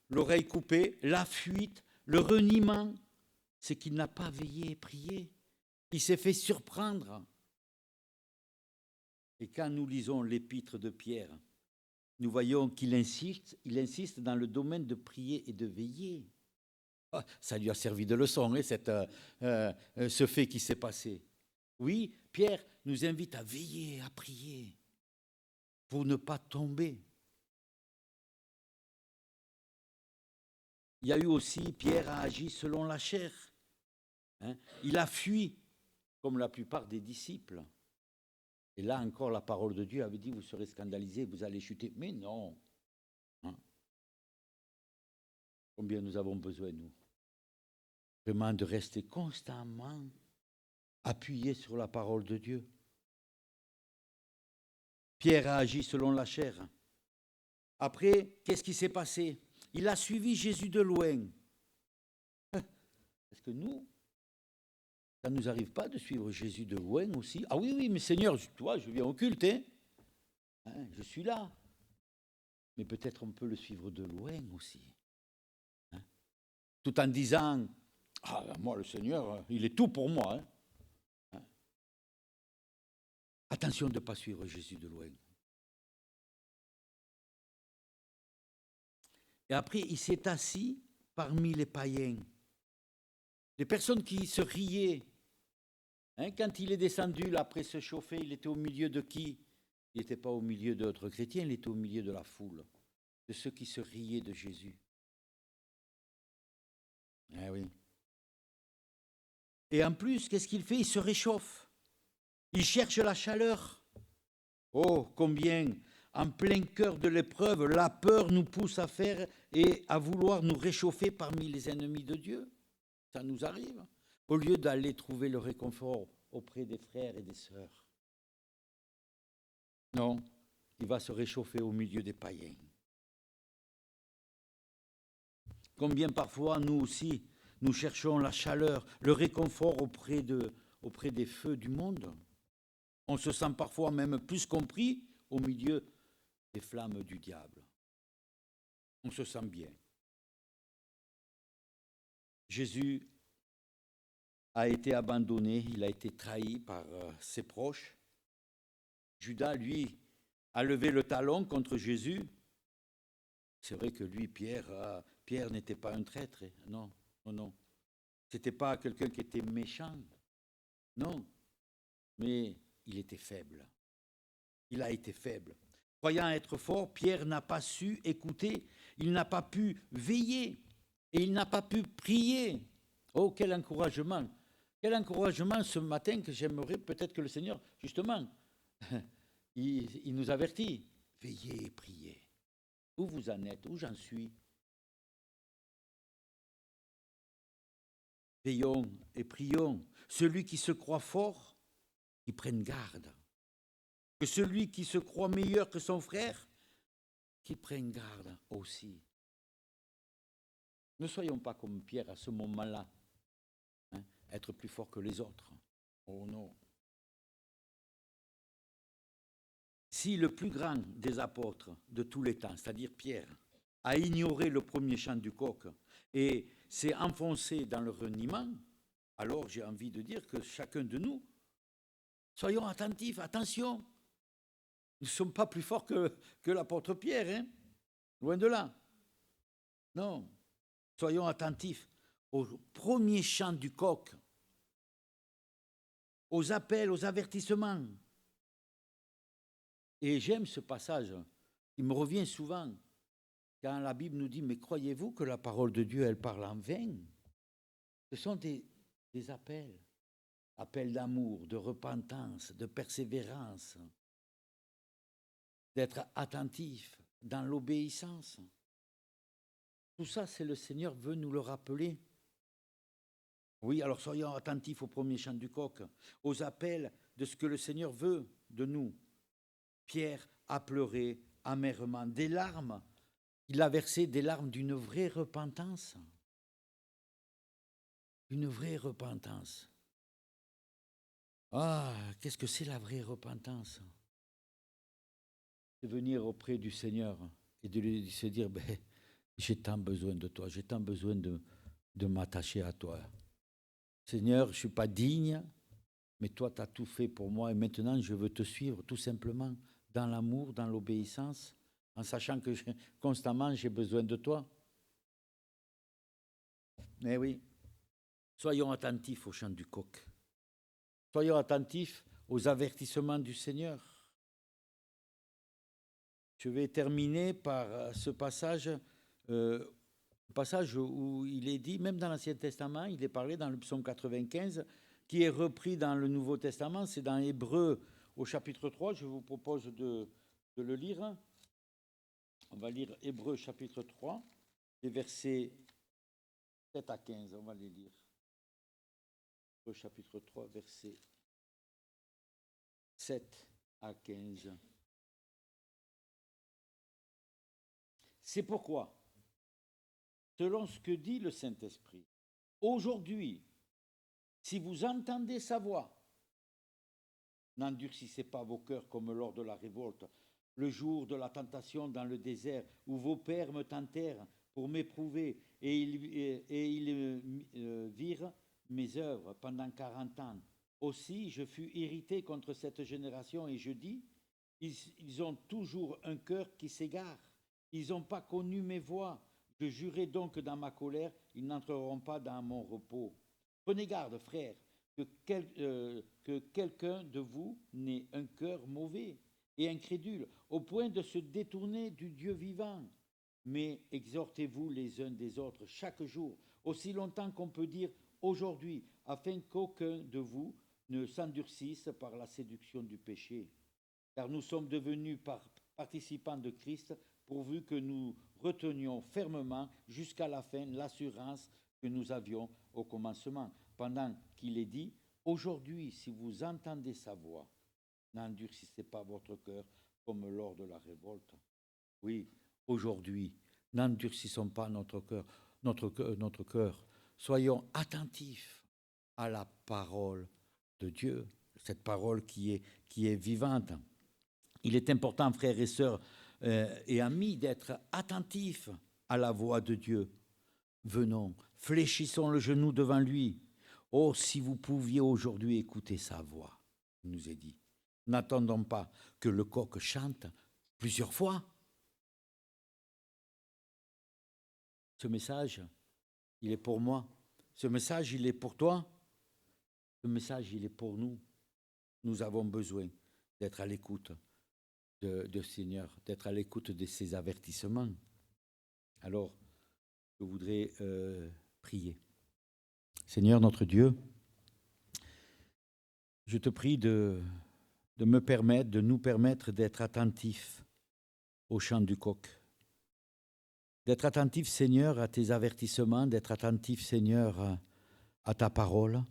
l'oreille coupée, la fuite, le reniement, c'est qu'il n'a pas veillé et prié. Il s'est fait surprendre. Et quand nous lisons l'épître de Pierre, nous voyons qu'il insiste dans le domaine de prier et de veiller. Ça lui a servi de leçon, ce fait qui s'est passé. Oui, Pierre nous invite à veiller, à prier, pour ne pas tomber. Il y a eu aussi, Pierre a agi selon la chair. Il a fui, comme la plupart des disciples. Et là encore, la parole de Dieu avait dit, vous serez scandalisés, vous allez chuter. Mais non. Hein? Combien nous avons besoin, nous, vraiment de rester constamment appuyés sur la parole de Dieu. Pierre a agi selon la chair. Après, qu'est-ce qui s'est passé? Il a suivi Jésus de loin. Est-ce que nous, ça ne nous arrive pas de suivre Jésus de loin aussi? Ah oui, oui, mais Seigneur, toi, je viens au culte, hein? Je suis là. Mais peut-être on peut le suivre de loin aussi. Hein? Tout en disant, ah, moi, le Seigneur, il est tout pour moi. Hein? Attention de ne pas suivre Jésus de loin. Et après, il s'est assis parmi les païens. Les personnes qui se riaient. Hein, quand il est descendu, là, après se chauffer, il était au milieu de qui? Il n'était pas au milieu d'autres chrétiens, il était au milieu de la foule, de ceux qui se riaient de Jésus. Eh oui. Et en plus, qu'est-ce qu'il fait? Il se réchauffe. Il cherche la chaleur. Oh, combien, en plein cœur de l'épreuve, la peur nous pousse à faire et à vouloir nous réchauffer parmi les ennemis de Dieu. Ça nous arrive. Au lieu d'aller trouver le réconfort auprès des frères et des sœurs. Non, il va se réchauffer au milieu des païens. Combien parfois, nous aussi, nous cherchons la chaleur, le réconfort auprès des feux du monde. On se sent parfois même plus compris au milieu des flammes du diable. On se sent bien. Jésus a été abandonné, il a été trahi par ses proches. Judas, lui, a levé le talon contre Jésus. C'est vrai que lui, Pierre n'était pas un traître. Non, non, non. C'était pas quelqu'un qui était méchant. Non. Mais il était faible. Il a été faible. Croyant être fort, Pierre n'a pas su écouter. Il n'a pas pu veiller. Et il n'a pas pu prier. Oh, quel encouragement! Quel encouragement ce matin que j'aimerais peut-être que le Seigneur, justement, il nous avertit. Veillez et priez. Où vous en êtes? Où j'en suis? Veillons et prions. Celui qui se croit fort, qu'il prenne garde. Que celui qui se croit meilleur que son frère, qu'il prenne garde aussi. Ne soyons pas comme Pierre à ce moment-là. Être plus fort que les autres. Oh non. Si le plus grand des apôtres de tous les temps, c'est-à-dire Pierre, a ignoré le premier chant du coq et s'est enfoncé dans le reniement, alors j'ai envie de dire que chacun de nous, soyons attentifs, attention. Nous ne sommes pas plus forts que l'apôtre Pierre, hein? Loin de là. Non. Soyons attentifs au premier chant du coq, aux appels, aux avertissements. Et j'aime ce passage, il me revient souvent, quand la Bible nous dit, mais croyez-vous que la parole de Dieu, elle parle en vain? Ce sont des appels, appels d'amour, de repentance, de persévérance, d'être attentif dans l'obéissance. Tout ça, c'est le Seigneur veut nous le rappeler. Oui, alors soyons attentifs au premier chant du coq, aux appels de ce que le Seigneur veut de nous. Pierre a pleuré amèrement, des larmes. Il a versé des larmes d'une vraie repentance. Une vraie repentance. Ah, qu'est-ce que c'est la vraie repentance? C'est venir auprès du Seigneur et de lui se dire, j'ai tant besoin de toi, j'ai tant besoin de m'attacher à toi. Seigneur, je ne suis pas digne, mais toi, tu as tout fait pour moi et maintenant, je veux te suivre tout simplement dans l'amour, dans l'obéissance, en sachant que constamment, j'ai besoin de toi. Mais oui, soyons attentifs au chant du coq. Soyons attentifs aux avertissements du Seigneur. Je vais terminer par ce passage où il est dit, même dans l'Ancien Testament, il est parlé dans le psaume 95, qui est repris dans le Nouveau Testament, c'est dans Hébreux au chapitre 3. Je vous propose de le lire. On va lire Hébreux chapitre 3, les versets 7 à 15. On va les lire. Hébreux chapitre 3, versets 7 à 15. C'est pourquoi, selon ce que dit le Saint-Esprit, aujourd'hui, si vous entendez sa voix, n'endurcissez pas vos cœurs comme lors de la révolte, le jour de la tentation dans le désert, où vos pères me tentèrent pour m'éprouver, et ils virent mes œuvres pendant 40 ans. Aussi, je fus irrité contre cette génération, et je dis, ils ont toujours un cœur qui s'égare. Ils n'ont pas connu mes voies. Je jurai donc dans ma colère, ils n'entreront pas dans mon repos. Prenez garde, frères, que quelqu'un de vous n'ait un cœur mauvais et incrédule, au point de se détourner du Dieu vivant. Mais exhortez-vous les uns des autres chaque jour, aussi longtemps qu'on peut dire aujourd'hui, afin qu'aucun de vous ne s'endurcisse par la séduction du péché. Car nous sommes devenus participants de Christ, pourvu que nous retenions fermement jusqu'à la fin l'assurance que nous avions au commencement. Pendant qu'il est dit, aujourd'hui, si vous entendez sa voix, n'endurcissez pas votre cœur comme lors de la révolte. Oui, aujourd'hui, n'endurcissons pas notre cœur. Soyons attentifs à la parole de Dieu, cette parole qui est vivante. Il est important, frères et sœurs et amis, d'être attentifs à la voix de Dieu. Venons, fléchissons le genou devant lui. Oh, si vous pouviez aujourd'hui écouter sa voix, il nous est dit. N'attendons pas que le coq chante plusieurs fois. Ce message, il est pour moi. Ce message, il est pour toi. Ce message, il est pour nous. Nous avons besoin d'être à l'écoute de Seigneur, d'être à l'écoute de ses avertissements. Alors, je voudrais prier. Seigneur notre Dieu, je te prie de nous permettre d'être attentifs au chant du coq. D'être attentifs, Seigneur, à tes avertissements, d'être attentifs, Seigneur, à ta parole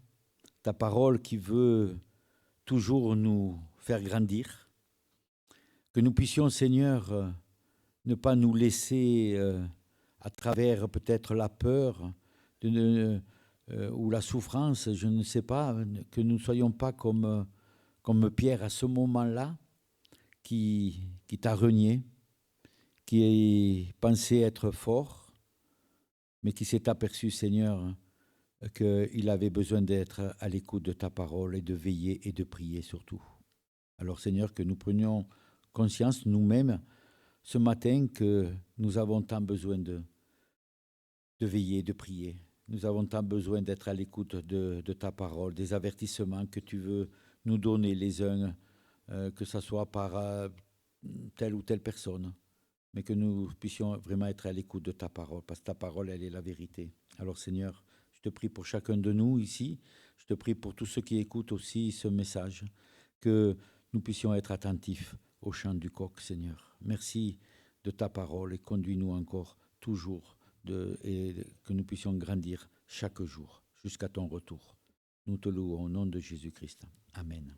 qui veut toujours nous faire grandir. Que nous puissions, Seigneur, ne pas nous laisser, à travers peut-être la peur ou la souffrance, je ne sais pas, que nous ne soyons pas comme Pierre à ce moment-là, qui t'a renié, qui pensait être fort, mais qui s'est aperçu, Seigneur, qu'il avait besoin d'être à l'écoute de ta parole et de veiller et de prier surtout. Alors, Seigneur, que nous prenions conscience nous-mêmes ce matin que nous avons tant besoin de veiller, de prier. Nous avons tant besoin d'être à l'écoute de ta parole, des avertissements que tu veux nous donner les uns, que ce soit par telle ou telle personne, mais que nous puissions vraiment être à l'écoute de ta parole, parce que ta parole, elle est la vérité. Alors Seigneur, je te prie pour chacun de nous ici, je te prie pour tous ceux qui écoutent aussi ce message, que nous puissions être attentifs au chant du coq, Seigneur. Merci de ta parole et conduis-nous encore toujours et que nous puissions grandir chaque jour jusqu'à ton retour. Nous te louons au nom de Jésus-Christ. Amen.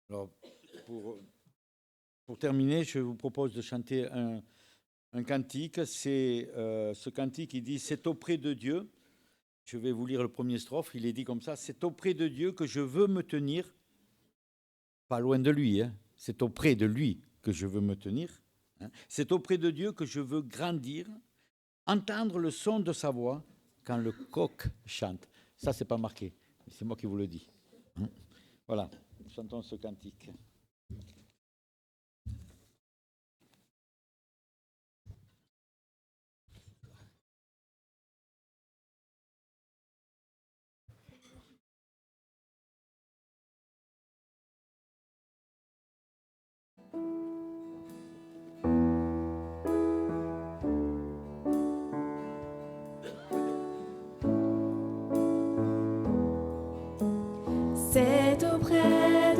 Alors, pour terminer, je vous propose de chanter un cantique. C'est ce cantique qui dit « C'est auprès de Dieu ». Je vais vous lire le premier strophe. Il est dit comme ça « C'est auprès de Dieu que je veux me tenir ». Pas loin de lui, hein. C'est auprès de lui que je veux me tenir. Hein. C'est auprès de Dieu que je veux grandir, entendre le son de sa voix quand le coq chante. Ça, c'est pas marqué, c'est moi qui vous le dis. Hein. Voilà, chantons ce cantique. C'est auprès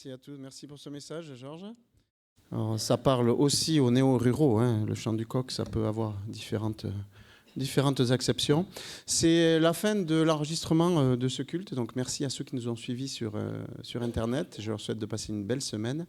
Merci à tous. Merci pour ce message, Georges. Alors, ça parle aussi aux néo-ruraux. Hein. Le chant du coq, ça peut avoir différentes acceptions. C'est la fin de l'enregistrement de ce culte. Donc, merci à ceux qui nous ont suivis sur Internet. Je leur souhaite de passer une belle semaine.